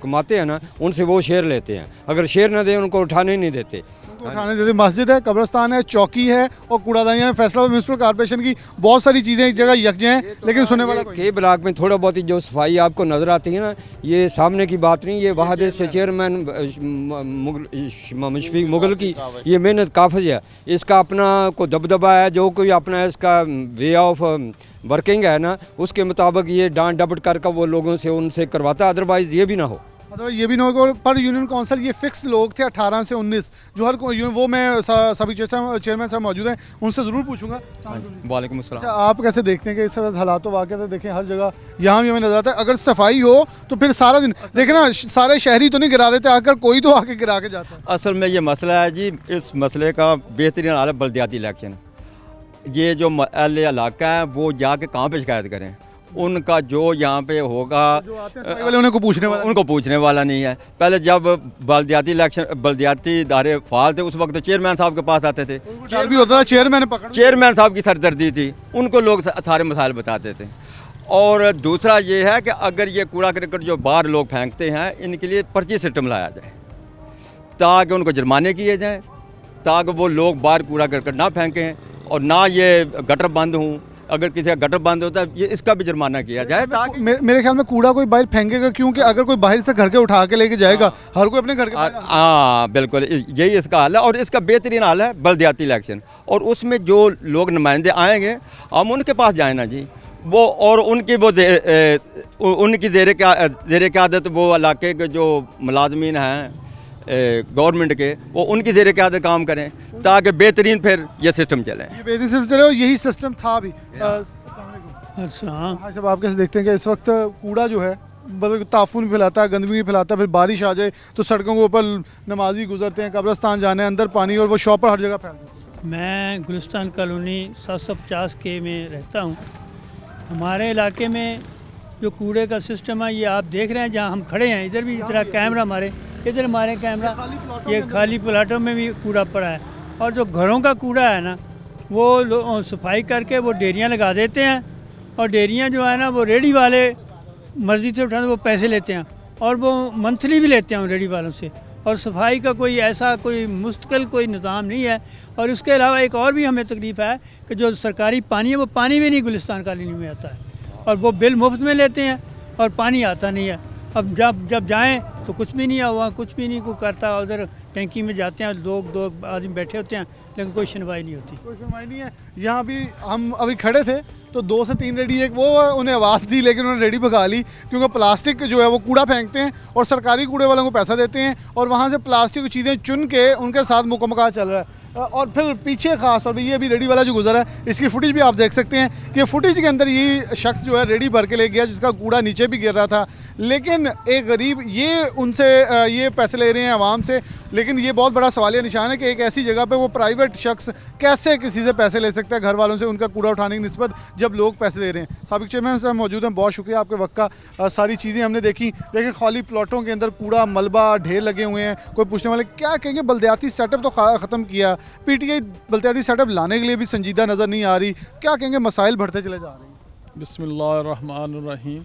कमाते हैं ना उनसे वो शेयर लेते हैं। अगर शेयर ना दें उनको उठाने नहीं देते। उठाने देते। मस्जिद है, कब्रिस्तान है, चौकी है और कूड़ादानी है। फैसलाबाद म्यूनसिपल कॉर्पोरेशन की बहुत सारी चीज़ें एक जगह यकजे हैं, लेकिन सुनने वाला के ब्लॉक में थोड़ा बहुत ही जो सफाई आपको नज़र आती है ना, ये सामने की बात नहीं, ये वहाद से चेयरमैन मुशफीक मुगल की ये मेहनत काफ़ी है, इसका अपना को दबदबा है, जो कोई अपना इसका वे ऑफ वर्किंग है ना उसके मुताबिक ये डांट डपट कर वो लोगों से उनसे करवाता, अदरवाइज़ ये भी ना हो। मतलब ये भी नहीं होगा। पर यूनियन काउंसिल ये फिक्स लोग थे 18 से 19 जो हर वो मैं सभी चेयरमैन साहब मौजूद हैं, उनसे ज़रूर पूछूंगा। वालेकुम अस्सलाम। अच्छा, आप कैसे देखते हैं कि इस वक्त हालात वाक़ तो देखें हर जगह यहाँ भी हमें नजर आता है, अगर सफाई हो तो फिर सारा दिन देखें ना, सारे शहरी तो नहीं गिरा देते, आकर कोई तो आके गिरा के जाता है। असल में ये मसला है जी, इस मसले का बेहतरीन हाल है बल्दियाती इलेक्शन। ये जो इलाका है वो जाके कहाँ पे शिकायत करें, उनका जो यहाँ पे होगा उनको पूछने वाला नहीं है। पहले जब बल्दियाती इलेक्शन बल्दियाती इदारे फाल थे उस वक्त तो चेयरमैन साहब के पास आते थे, भी होता था, चेयरमैन साहब की सरदर्दी थी, उनको लोग सारे मसाइल बताते थे। और दूसरा ये है कि अगर ये कूड़ा करकट जो बाहर लोग फेंकते हैं इनके लिए पर्ची सिस्टम लाया जाए ताकि उनको जुर्माने किए जाएँ, ताकि वो लोग बाहर कूड़ा करकट ना फेंकें और ना ये गटर बंद हों। अगर किसी का गटर बंद होता है ये इसका भी जुर्माना किया जाए ताकि मेरे ख्याल में कूड़ा कोई बाहर फेंकेगा, क्योंकि अगर कोई बाहर से घर के उठा के लेके जाएगा, हर कोई अपने घर के। हाँ बिल्कुल, यही इसका हाल है। और इसका बेहतरीन हाल है बल्दियाती इलेक्शन, और उसमें जो लोग नुमाइंदे आएंगे हम उनके पास जाए ना जी, वो और उनकी वो उनकी ज़ेर क़यादत वो इलाके के जो मुलाजमीन हैं गवर्नमेंट के, वो उनकी ज़ेर क़यादत काम करें ताकि बेहतरीन फिर ये सिस्टम चले। ये बेहतरीन सिस्टम चले और यही सिस्टम था भी। हाँ साहब, आप कैसे देखते हैं कि इस वक्त कूड़ा जो है मतलब ताफून भी फैलाता है, गंदगी भी फैलाता है, फिर बारिश आ जाए तो सड़कों के ऊपर नमाजी गुजरते हैं, कब्रिस्तान जाने अंदर पानी और वो शॉपर हर जगह फैलते हैं। मैं गुलिस्तान कॉलोनी 750 के में रहता हूँ। हमारे इलाके में जो कूड़े का सिस्टम है ये आप देख रहे हैं, जहाँ हम खड़े हैं इधर भी इधर कैमरा हमारे इधर हमारे कैमरा, ये खाली प्लाटों में भी कूड़ा पड़ा है। और जो घरों का कूड़ा है ना वो सफाई करके वो डेरियाँ लगा देते हैं, और डेरियाँ जो है ना वो रेडी वाले मर्ज़ी से उठाते, वो पैसे लेते हैं और वो मंथली भी लेते हैं रेडी वालों से, और सफाई का कोई ऐसा कोई मुस्तकिल कोई निज़ाम नहीं है। और उसके अलावा एक और भी हमें तकलीफ़ है कि जो सरकारी पानी है वो पानी भी नहीं गुलिस्तान कॉलोनी में आता है, और वो बिल मुफ्त में लेते हैं और पानी आता नहीं है। अब जब जाएं तो कुछ भी नहीं हुआ, कुछ भी नहीं कोई करता। उधर टैंकी में जाते हैं, दो आदमी बैठे होते हैं लेकिन कोई सुनवाई नहीं होती, कोई सुनवाई नहीं है। यहाँ भी हम अभी खड़े थे तो 2 से 3 रेडी, एक वो उन्हें आवाज़ दी लेकिन उन्होंने रेडी भगा ली, क्योंकि प्लास्टिक जो है वो कूड़ा फेंकते हैं और सरकारी कूड़े वालों को पैसा देते हैं और वहाँ से प्लास्टिक की चीज़ें चुन के उनके साथ मुकम्मल चल रहा है। और फिर पीछे खास तौर पे ये अभी रेडी वाला जो गुजरा है इसकी फुटेज भी आप देख सकते हैं कि फुटेज के अंदर ये शख्स जो है रेडी भर के ले गया जिसका कूड़ा नीचे भी गिर रहा था, लेकिन एक गरीब ये उनसे ये पैसे ले रहे हैं आवाम से। लेकिन ये बहुत बड़ा सवालिया निशान है कि एक ऐसी जगह पे वो प्राइवेट शख्स कैसे किसी से पैसे ले सकता है, घर वालों से उनका कूड़ा उठाने की निस्बत, जब लोग पैसे दे रहे हैं। साबिक चेयरमैन साहब मौजूद हैं, बहुत शुक्रिया आपके वक्त का। सारी चीज़ें हमने देखी, देखें खाली प्लॉटों के अंदर कूड़ा मलबा ढेर लगे हुए हैं, कोई पूछने वाले क्या कहेंगे। बल्दियाती सेटअप तो ख़त्म किया, PTI बल्दियाती सेटअप लाने के लिए भी संजीदा नज़र नहीं आ रही, क्या कहेंगे, मसाइल बढ़ते चले जा रहे हैं। बिस्मिल्लाहिर्रहमानिर्रहीम।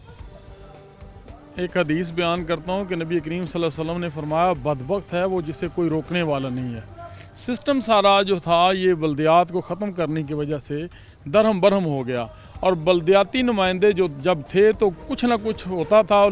एक हदीस बयान करता हूँ कि नबी करीम सल्लल्लाहु अलैहि वसल्लम ने फरमाया, बदबख्त है वो जिसे कोई रोकने वाला नहीं है। सिस्टम सारा जो था ये बल्दियात को ख़त्म करने की वजह से दरहम बरहम हो गया, और बल्दियाती नुमाइंदे जो जब थे तो कुछ ना कुछ होता था,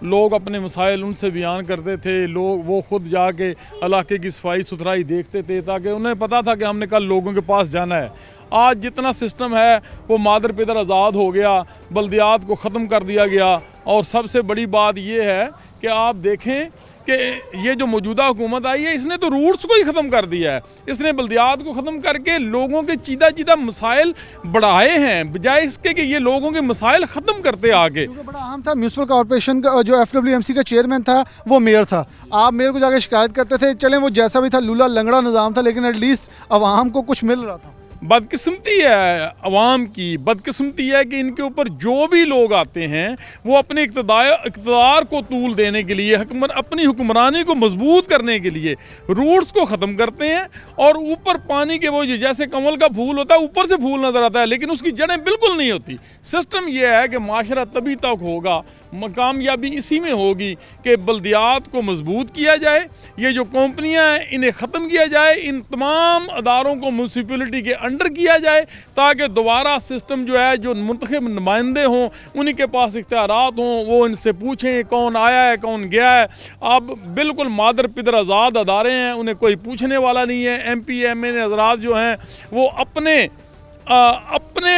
लोग अपने मसाइल उनसे बयान करते थे, लोग वो ख़ुद जाके इलाके की सफाई सुथराई देखते थे ताकि उन्हें पता था कि हमने कल लोगों के पास जाना है। आज जितना सिस्टम है वो मादर पिदर आज़ाद हो गया, बल्दियात को ख़त्म कर दिया गया। और सबसे बड़ी बात ये है कि आप देखें कि ये जो मौजूदा हुकूमत आई है इसने तो रूट्स को ही ख़त्म कर दिया है, इसने बल्दियात को ख़त्म करके लोगों के चीदा मसाइल बढ़ाए हैं बजाय इसके कि ये लोगों के मसाइल ख़त्म करते आगे। बड़ा अहम था, म्यूनसिपल कॉर्पोरेशन का जो FWMC का चेयरमैन था वो मेयर था, आप मेयर को जाके शिकायत करते थे, चलें वो जैसा भी था लूला लंगड़ा निज़ाम था, लेकिन एटलीस्ट आवाम को कुछ मिल रहा था। बदकिस्मती है अवाम की, बदकिस्मती है कि इनके ऊपर जो भी लोग आते हैं वो अपने इक़्तिदार को तूल देने के लिए, अपनी हुक्मरानी को मजबूत करने के लिए रूट्स को ख़त्म करते हैं, और ऊपर पानी के वो जैसे कमल का फूल होता है ऊपर से फूल नज़र आता है लेकिन उसकी जड़ें बिल्कुल नहीं होती। सिस्टम यह है कि माशरा तभी तक होगा, कामयाबी इसी में होगी कि बल्दियात को मजबूत किया जाए, ये जो कंपनियां हैं इन्हें ख़त्म किया जाए, इन तमाम अदारों को म्यूनसिपैलिटी के अंडर किया जाए ताकि दोबारा सिस्टम जो है जो मुंतखब नुमाइंदे हों उन्हीं के पास इख्तियारात हों, वो इनसे पूछें कौन आया है कौन गया है। अब बिल्कुल मादर पिदर आज़ाद अदारे हैं, उन्हें कोई पूछने वाला नहीं है। MP MA हज़रात जो हैं वो अपने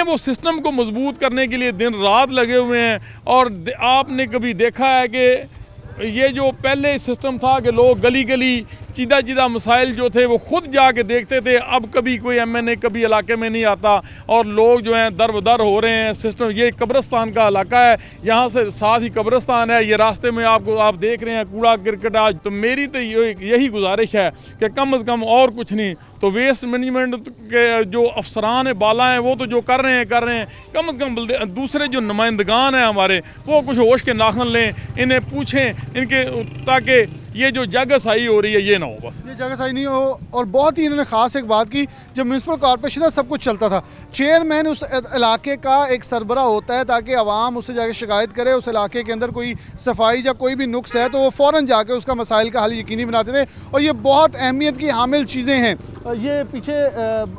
वो सिस्टम को मजबूत करने के लिए दिन रात लगे हुए हैं। और आपने कभी देखा है कि ये जो पहले सिस्टम था कि लोग गली गली चीदा चीदा मसाइल जो थे वो खुद जाके देखते थे, अब कभी कोई MNA कभी इलाके में नहीं आता और लोग जो हैं दर बदर हो रहे हैं। सिस्टम ये कब्रिस्तान का इलाका है, यहाँ से साथ ही कब्रिस्तान है, ये रास्ते में आप देख रहे हैं कूड़ा क्रिकेट। आज तो मेरी तो यही गुजारिश है कि कम से कम और कुछ नहीं तो वेस्ट मैनेजमेंट के जो अफसरान बाला हैं वो तो जो कर रहे हैं कम से कम दूसरे जो नुमाइंदगान हैं हमारे वो कुछ होश के नाखन लें, इन्हें पूछें इनके, ताकि ये जो जगहसाई हो रही है ये ना हो, बस ये जगहसाई नहीं हो। और बहुत ही इन्होंने ख़ास एक बात की, जब म्यूनसिपल कॉर्पोरेशन था सब कुछ चलता था, चेयरमैन उस इलाके का एक सरबरा होता है ताकि आवाम उससे जाके शिकायत करे, उस इलाके के अंदर कोई सफाई या कोई भी नुक्स है तो वो फ़ौरन जाके उसका मसाइल का हल यकीनी बनाते थे। और ये बहुत अहमियत की हामिल चीज़ें हैं। ये पीछे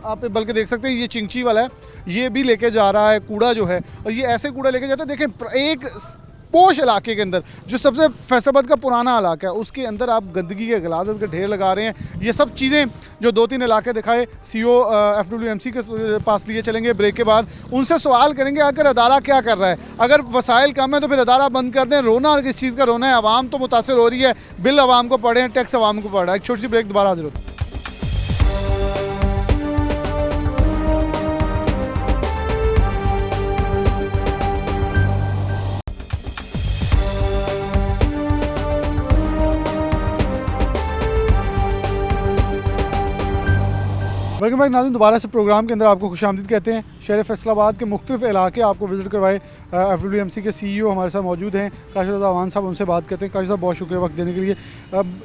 आप बल्कि देख सकते हैं ये चिंची वाला है, ये भी लेके जा रहा है कूड़ा जो है, और ये ऐसे कूड़ा लेके जाता है। देखें एक पोश इलाके के अंदर जो सबसे फैसलाबाद का पुराना इलाका है उसके अंदर आप गंदगी के गलादत के ढेर लगा रहे हैं। ये सब चीज़ें जो 2-3 इलाके दिखाए CO FWMC के पास लिए चलेंगे ब्रेक के बाद, उनसे सवाल करेंगे अगर अदारा क्या कर रहा है। अगर वसाइल कम है तो फिर अदारा बंद कर दें। रोना और किस चीज़ का रोना है, आवाम तो मुतासर हो रही है, बिल आवाम को पड़े हैं, टैक्स आवाम को पड़ रहा है। एक छोटी सी ब्रेक, दोबारा हाजिर होता है। वेलकम बैक नाज़रीन, दोबारा से प्रोग्राम के अंदर आपको खुशामदीद कहते हैं। शहर फैसलाबाद के मुख्तलिफ इलाके आपको विज़िट करवाए। FWMC के CEO हमारे साथ मौजूद हैं, काशिफ रज़ा अवान साहब, उनसे बात करते हैं। काशिफ साहब बहुत शुक्रिया वक्त देने के लिए।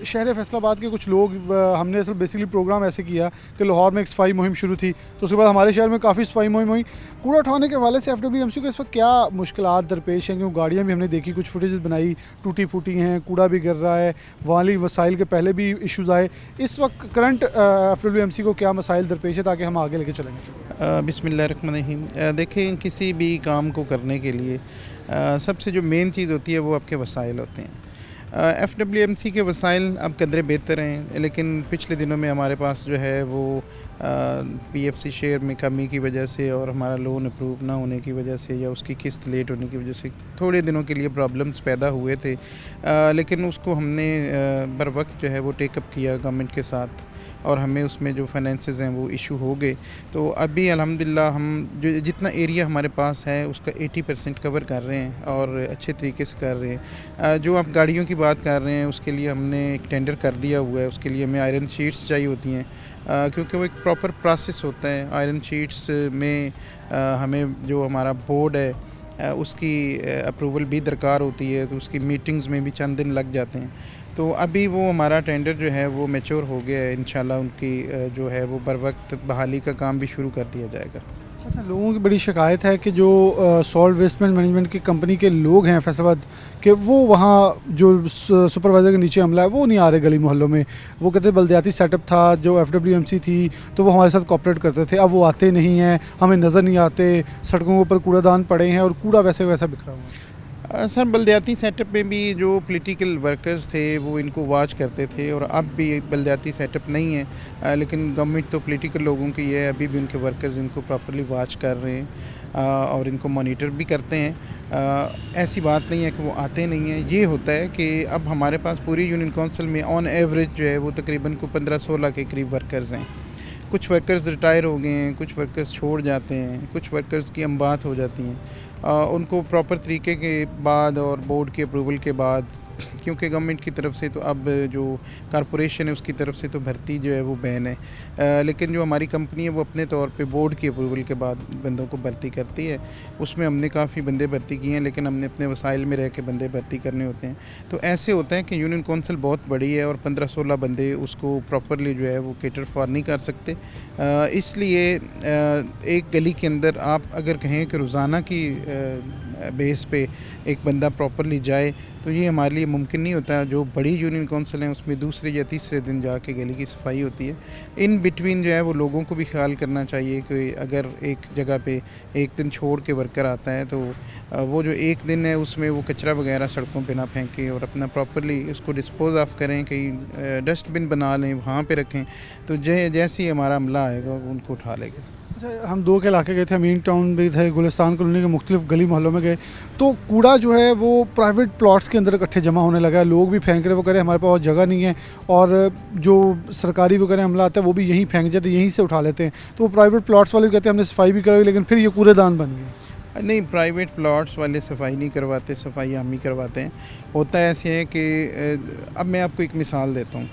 शहर फैसलाबाद के कुछ लोग, हमने असल बेसिकली प्रोग्राम ऐसे किया कि लाहौर में एक सफाई मुहिम शुरू थी, तो उसके बाद हमारे शहर में काफ़ी सफाई मुहिम हुई। कूड़ा उठाने के हवाले से FWMC को इस वक्त क्या मुश्किलात दरपेश हैं? क्योंकि गाड़ियाँ भी हमने देखी, कुछ फुटेज बनाई, टूटी फूटी हैं, कूड़ा भी गिर रहा है, वाली वसाइल के पहले भी इशूज़ आए। इस वक्त करंट FWMC को क्या मसाइल दरपेश है ताकि हम आगे लेके चलेंगे? बिस्मिल्लाहिर्रहमानिर्रहीम। देखें, किसी भी काम को करने के लिए सबसे जो मेन चीज़ होती है वो आपके वसाइल होते हैं। FWMC के वसाइल अब कदरे बेहतर हैं, लेकिन पिछले दिनों में हमारे पास जो है वो PFC शेयर में कमी की वजह से और हमारा लोन अप्रूव ना होने की वजह से या उसकी किस्त लेट होने की वजह से थोड़े दिनों के लिए प्रॉब्लम्स पैदा हुए थे, लेकिन उसको हमने बर वक्त जो है वो टेकअप किया गवर्नमेंट के साथ और हमें उसमें जो फाइनेंसेस हैं वो इशू हो गए। तो अभी अल्हम्दुलिल्लाह हम जो जितना एरिया हमारे पास है उसका 80% कवर कर रहे हैं और अच्छे तरीके से कर रहे हैं। जो आप गाड़ियों की बात कर रहे हैं उसके लिए हमने एक टेंडर कर दिया हुआ है। उसके लिए हमें आयरन शीट्स चाहिए होती हैं, क्योंकि वो एक प्रॉपर प्रोसेस होता है। आयरन शीट्स में हमें जो हमारा बोर्ड है उसकी अप्रूवल भी दरकार होती है, तो उसकी मीटिंग्स में भी चंद दिन लग जाते हैं। तो अभी वो हमारा टेंडर जो है वो मैच्योर हो गया है, इंशाल्लाह उनकी जो है वो बर वक्त बहाली का काम भी शुरू कर दिया जाएगा। अच्छा, लोगों की बड़ी शिकायत है कि जो सॉल्ट वेस्ट मैनेजमेंट की कंपनी के लोग हैं फैसलाबाद के, वो वहाँ जो सुपरवाइज़र के नीचे अमला है वो नहीं आ रहे गली मोहल्लों में। वो कहते बल्दियाती सेटअप था, जो FWMC थी तो वो हमारे साथ कोऑपरेट करते थे, अब वो आते नहीं हैं, हमें नज़र नहीं आते, सड़कों के ऊपर कूड़ादान पड़े हैं और कूड़ा वैसे वैसा बिखरा हुआ है। सर, बल्दियाती सेटअप में भी जो पॉलिटिकल वर्कर्स थे वो इनको वॉच करते थे और अब भी बल्दियाती सेटअप नहीं है, लेकिन गवर्नमेंट तो पॉलिटिकल लोगों की है, अभी भी उनके वर्कर्स इनको प्रॉपर्ली वॉच कर रहे हैं और इनको मॉनिटर भी करते हैं। ऐसी बात नहीं है कि वो आते नहीं हैं। ये होता है कि अब हमारे पास पूरी यूनियन काउंसिल में ऑन एवरेज जो है वो तकरीबन को 15-16 के करीब वर्कर्स हैं। कुछ वर्कर्स रिटायर हो गए हैं, कुछ वर्कर्स छोड़ जाते हैं, कुछ वर्कर्स की अमवात हो जाती हैं। उनको प्रॉपर तरीके के बाद और बोर्ड के अप्रूवल के बाद, क्योंकि गवर्नमेंट की तरफ से तो अब जो कॉरपोरेशन है उसकी तरफ से तो भर्ती जो है वो बैन है, लेकिन जो हमारी कंपनी है वो अपने तौर पे बोर्ड के अप्रूवल के बाद बंदों को भर्ती करती है। उसमें हमने काफ़ी बंदे भर्ती किए हैं, लेकिन हमने अपने वसाइल में रह के बंदे भर्ती करने होते हैं। तो ऐसे होता है कि यूनियन काउंसिल बहुत बड़ी है और 15-16 बंदे उसको प्रॉपरली जो है वो केटर फॉर नहीं कर सकते। इसलिए एक गली के अंदर आप अगर कहें कि रोज़ाना की बेस पे एक बंदा प्रॉपरली जाए तो ये हमारे लिए मुमकिन नहीं होता। जो बड़ी यूनियन काउंसिल हैं उसमें दूसरे या तीसरे दिन जाके गली की सफाई होती है। इन बिटवीन जो है वो लोगों को भी ख्याल करना चाहिए कि अगर एक जगह पे एक दिन छोड़ के वर्कर आता है तो वो जो एक दिन है उसमें वो कचरा वगैरह सड़कों पे ना फेंकें और अपना प्रॉपरली उसको डिस्पोज ऑफ करें, कहीं डस्टबिन बना लें, वहाँ पे रखें, तो जैसे ही हमारा अमला आएगा उनको उठा लेगा। अच्छा, हम 2 के इलाके गए थे, अमीन टाउन भी थे, गुलिस्तान कॉलोनी के मुख्तलिफ गली मोहल्लों में गए, तो कूड़ा जो है वो प्राइवेट प्लॉट्स के अंदर इकट्ठे जमा होने लगा है। लोग भी फेंक रहे, वो कह रहे हमारे पास जगह नहीं है, और जो सरकारी वगैरह अमला आता है वो भी यहीं फेंक जाते हैं, यहीं से उठा लेते हैं। तो वो प्राइवेट प्लॉट्स वाले भी कहते हैं हमने सफाई भी कराई, लेकिन फिर ये कूड़ेदान बन गए। नहीं, प्राइवेट प्लॉट्स वाले सफाई नहीं करवाते, सफाई हम ही करवाते हैं। होता ऐसे है कि अब मैं आपको एक मिसाल देता हूँ।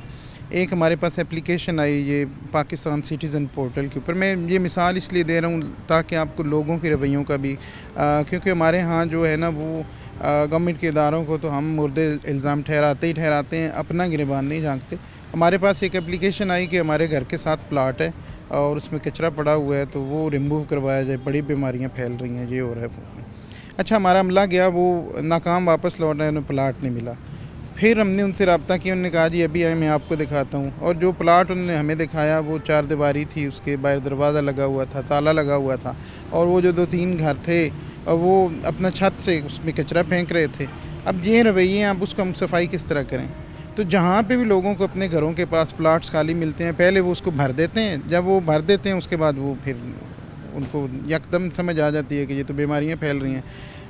एक हमारे पास एप्लीकेशन आई ये पाकिस्तान सिटीज़न पोर्टल के ऊपर। मैं ये मिसाल इसलिए दे रहा हूँ ताकि आपको लोगों के रवैयों का भी क्योंकि हमारे यहाँ जो है ना वो गवर्नमेंट के इदारों को तो हम मुर्दे इल्ज़ाम ठहराते हैं, अपना गिरबान नहीं झांकते। हमारे पास एक एप्लीकेशन आई कि हमारे घर के साथ प्लाट है और उसमें कचरा पड़ा हुआ है, तो वो रिमूव करवाया जाए, बड़ी बीमारियाँ फैल रही हैं, ये हो रहा है। अच्छा, हमारा अमला गया, वो नाकाम वापस लौट रहा है, उन्हें प्लाट नहीं मिला। फिर हमने उनसे रब्ता किया, उन्होंने कहा जी अभी आए, मैं आपको दिखाता हूँ। और जो प्लाट उन्होंने हमें दिखाया वो 4 दीवारी थी, उसके बाहर दरवाज़ा लगा हुआ था, ताला लगा हुआ था, और वो जो 2-3 घर थे और वो अपना छत से उसमें कचरा फेंक रहे थे। अब ये रवैये, अब उसको हम सफाई किस तरह करें? तो जहाँ पे भी लोगों को अपने घरों के पास प्लाट्स खाली मिलते हैं, पहले वो उसको भर देते हैं। जब वो भर देते हैं उसके बाद वो फिर उनको यकदम समझ आ जाती है कि ये तो बीमारियाँ फैल रही हैं।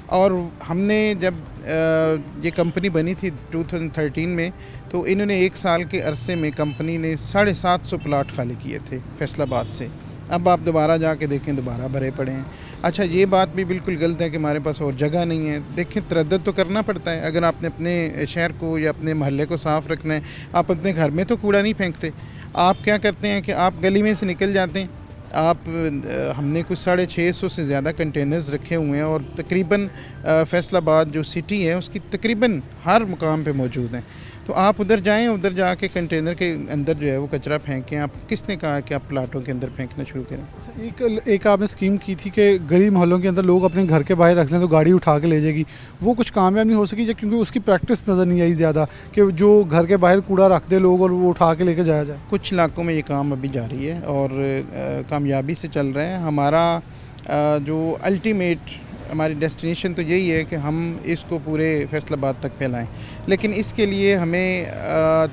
और हमने जब ये कंपनी बनी थी 2013 में, तो इन्होंने 1 साल के अरसे में कंपनी ने 750 प्लाट खाली किए थे फैसलाबाद से। अब आप दोबारा जाके देखें, दोबारा भरे पड़े हैं। अच्छा, ये बात भी बिल्कुल गलत है कि हमारे पास और जगह नहीं है। देखें, तरद्दुद तो करना पड़ता है। अगर आपने अपने शहर को या अपने महल्ले को साफ़ रखना है, आप अपने घर में तो कूड़ा नहीं फेंकते। आप क्या करते हैं कि आप गली में से निकल जाते हैं। हमने कुछ 650 से ज़्यादा कंटेनर्स रखे हुए हैं और तकरीबन फैसलाबाद जो सिटी है उसकी तकरीबन हर मुकाम पे मौजूद हैं। तो आप उधर जाएं, उधर जाके कंटेनर के अंदर जो है वो कचरा फेंकें। आप किसने कहा कि आप प्लाटों के अंदर फेंकना शुरू करें? एक आपने स्कीम की थी कि गली मोहल्लों के अंदर लोग अपने घर के बाहर रख लें तो गाड़ी उठा के ले जाएगी। वो कुछ कामयाब नहीं हो सकी क्योंकि उसकी प्रैक्टिस नज़र नहीं आई ज़्यादा कि जो घर के बाहर कूड़ा रख दे लोग और वो उठा के लेके जाया जाए। कुछ इलाकों में ये काम अभी जारी है और कामयाबी से चल रहा है। हमारा जो अल्टीमेट हमारी डेस्टिनेशन तो यही है कि हम इसको पूरे फैसलाबाद तक फैलाएं, लेकिन इसके लिए हमें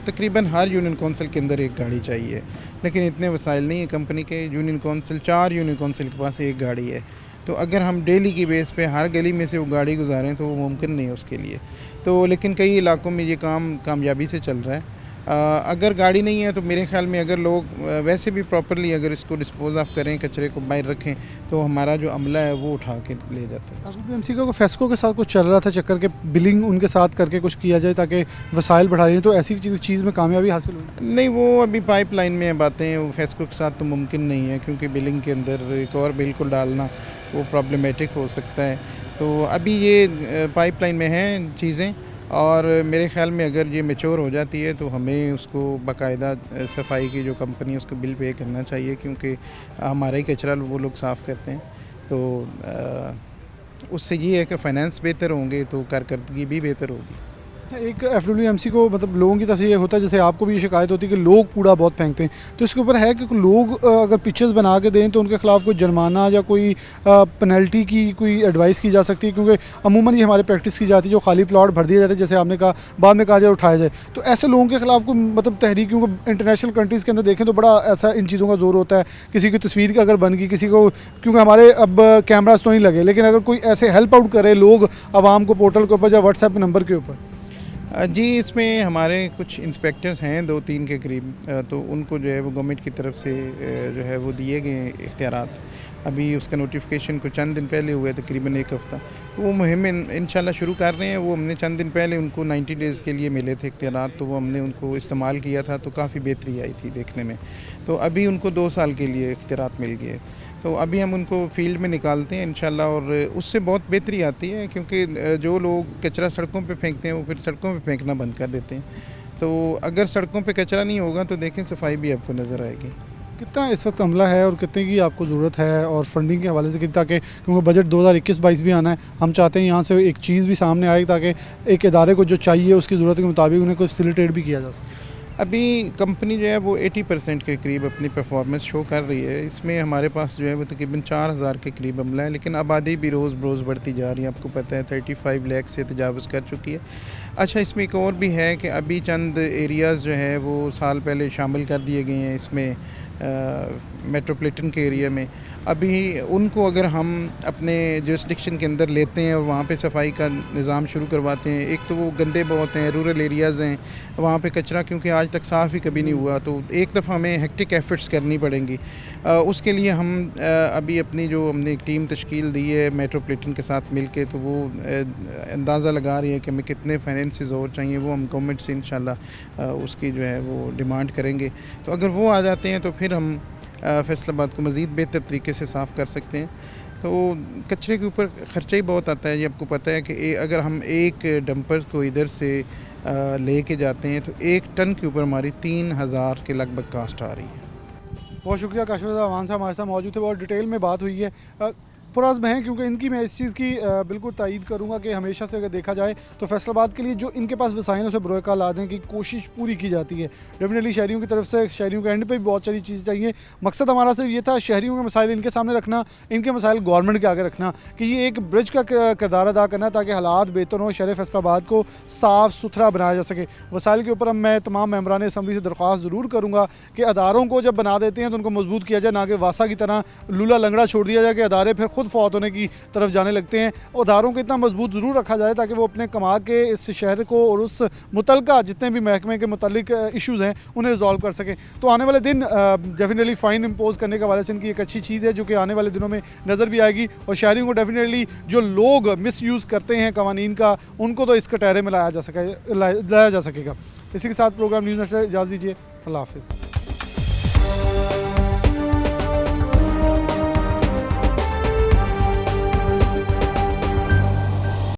तकरीबन हर यूनियन कौंसिल के अंदर एक गाड़ी चाहिए, लेकिन इतने वसाइल नहीं है कंपनी के। यूनियन कौंसिल 4 यूनियन कौंसिल के पास एक गाड़ी है, तो अगर हम डेली की बेस पे हर गली में से वो गाड़ी गुजारें तो वो मुमकिन नहीं है उसके लिए। तो लेकिन कई इलाकों में ये काम कामयाबी से चल रहा है। अगर गाड़ी नहीं है तो मेरे ख्याल में अगर लोग वैसे भी प्रॉपरली अगर इसको डिस्पोज ऑफ करें, कचरे को बाहर रखें, तो हमारा जो अमला है वो उठा के ले जाता है। एसबीएमसी को फेस्को के साथ कुछ चल रहा था चक्कर के, बिलिंग उनके साथ करके कुछ किया जाए ताकि वसाइल बढ़ा दें, तो ऐसी चीज़ में कामयाबी हासिल हुई? नहीं, वो अभी पाइपलाइन में बातें, वो फेस्को के साथ तो मुमकिन नहीं है क्योंकि बिलिंग के अंदर एक और बिल को डालना वो प्रॉब्लमेटिक हो सकता है। तो अभी ये पाइपलाइन में हैं चीज़ें, और मेरे ख्याल में अगर ये मैच्योर हो जाती है तो हमें उसको बाकायदा सफाई की जो कंपनी है उसको बिल पे करना चाहिए, क्योंकि हमारा ही कचरा वो लोग साफ़ करते हैं। तो उससे ये है कि फ़ाइनेंस बेहतर होंगे तो कारकर्दगी भी बेहतर होगी। अच्छा, एक एफडब्ल्यूएमसी को मतलब लोगों की तरफ से ये होता है, जैसे आपको भी ये शिकायत होती है कि लोग कूड़ा बहुत फेंकते हैं, तो इसके ऊपर है कि लोग अगर पिक्चर्स बना के दें तो उनके खिलाफ कोई जुर्माना या कोई पेनल्टी की कोई एडवाइस की जा सकती है? क्योंकि अमूमन ये हमारी प्रैक्टिस की जाती है, जो खाली प्लॉट भर दिए जाते हैं, जैसे आपने कहा, बाद में कहा जाए उठाया जाए, तो ऐसे लोगों के खिलाफ कोई मतलब तहरीक, क्योंकि इंटरनेशनल कंट्रीज़ के अंदर देखें तो बड़ा ऐसा इन चीज़ों का जोर होता है, किसी की तस्वीर की अगर बन गई, किसी को, क्योंकि हमारे अब कैमराज तो नहीं लगे, लेकिन अगर कोई ऐसे हेल्प आउट करे लोग आवाम को पोर्टल के ऊपर या व्हाट्सएप नंबर के ऊपर। जी, इसमें हमारे कुछ इंस्पेक्टर्स हैं 2-3 के करीब, तो उनको जो है वो गवर्नमेंट की तरफ से जो है वो दिए गए इख्तियारात। अभी उसका नोटिफिकेशन कुछ चंद दिन पहले हुआ है, तकरीबन 1 हफ़्ता, तो वो मुहिम इंशाल्लाह शुरू कर रहे हैं। वो हमने चंद दिन पहले उनको 90 डेज़ के लिए मिले थे इख्तियारात, तो वो हमने उनको इस्तेमाल किया था, तो काफ़ी बेहतरी आई थी देखने में। तो अभी उनको 2 साल के लिए इख्तियारात मिल गए, तो अभी हम उनको फील्ड में निकालते हैं इंशाल्लाह, और उससे बहुत बेहतरी आती है, क्योंकि जो लोग कचरा सड़कों पे फेंकते हैं वो फिर सड़कों पे फेंकना बंद कर देते हैं। तो अगर सड़कों पे कचरा नहीं होगा तो देखें सफाई भी आपको नज़र आएगी। कितना इस वक्त अमला है और कितने की आपको ज़रूरत है, और फंडिंग के हवाले से कितना, ताकि क्योंकि बजट 2021-22 भी आना है, हम चाहते हैं यहाँ से एक चीज़ भी सामने आए ताकि एक इदारे को जो चाहिए उसकी ज़रूरत के मुताबिक उन्हें कोई फैसिलिटेट भी किया जा सके। अभी कंपनी जो है वो 80% के करीब अपनी परफॉर्मेंस शो कर रही है। इसमें हमारे पास जो है वो तकरीबन 4000 के करीब अमला है, लेकिन आबादी भी रोज़ बरोज़ बढ़ती जा रही है। आपको पता है 35 लाख से तजावज़ कर चुकी है। अच्छा, इसमें एक और भी है कि अभी चंद एरियाज़ जो है वो साल पहले शामिल कर दिए गए हैं इसमें, मेट्रोपॉलिटन के एरिया में। अभी उनको अगर हम अपने जुरिस्डिक्शन के अंदर लेते हैं और वहाँ पे सफाई का निज़ाम शुरू करवाते हैं, एक तो वो गंदे बहुत हैं, रूरल एरियाज़ हैं, वहाँ पे कचरा क्योंकि आज तक साफ़ ही कभी नहीं हुआ, तो एक दफ़ा हमें हेक्टिक एफर्ट्स करनी पड़ेंगी। उसके लिए हम अभी अपनी जो हमने एक टीम तश्कील दी है मेट्रोपॉलिटन के साथ मिल के, तो वो अंदाज़ा लगा रही है कि हमें कितने फाइनेंसेस और चाहिए, वो हम गवर्नमेंट से इंशाल्लाह उसकी जो है वो डिमांड करेंगे। तो अगर वो आ जाते हैं तो फिर हम फैसलाबाद को मज़ीद बेहतर तरीके से साफ़ कर सकते हैं। तो कचरे के ऊपर ख़र्चा ही बहुत आता है। ये आपको पता है कि अगर हम एक डंपर को इधर से ले के जाते हैं तो 1 टन के ऊपर हमारी 3000 के लगभग कास्ट आ रही है। बहुत शुक्रिया काशिफ अवान साहब हमारे साथ मौजूद थे, बहुत डिटेल में बात हुई है। पुराज़ में है क्योंकि इनकी मैं इस चीज़ की बिल्कुल तायीद करूँगा कि हमेशा से अगर देखा जाए तो फैसलाबाद के लिए जो इनके पास वसाइल उसे बरोए ला देने की कोशिश पूरी की जाती है। डेफिनेटली शहरियों की तरफ से, शहरियों के एंड पे भी बहुत सारी चीज़ें चाहिए। मकसद हमारा सिर्फ ये था शहरियों के मसाइल इनके सामने रखना, इनके मसाइल गवर्नमेंट के आगे रखना, कि ये एक ब्रिज का किरदार अदा करना ताकि हालात बेहतर हों, शहर फैसलाबाद को साफ़ सुथरा बनाया जा सके। वसाइल के ऊपर मैं तमाम मेम्बरान असम्बली से दरख्वास्त ज़रूर करूँगा कि अदारों को जब बना देते हैं तो उनको मजबूत किया जाए, ना कि वासा की तरह लूला लंगड़ा छोड़ दिया जाए कि अदारे फिर खुद फौत होने की तरफ जाने लगते हैं। अदारों को इतना मजबूत ज़रूर रखा जाए ताकि वो अपने कमा के इस शहर को और उस मुतलका जितने भी महकमे के मुतल्लिक इशूज़ हैं उन्हें रिजॉल्व कर सकें। तो आने वाले दिन डेफिनेटली फ़ाइन इम्पोज करने के हवाले से इनकी एक अच्छी चीज़ है जो कि आने वाले दिनों में नज़र भी आएगी, और शहरियों को डेफिनेटली जो लोग मिस यूज़ करते हैं कवानीन का, उनको तो इस कटहरे में लाया जा सकेगा। इसी के साथ प्रोग्राम न्यूज़ से इजाज़त दीजिए। अल्लाह हाफ़िज़।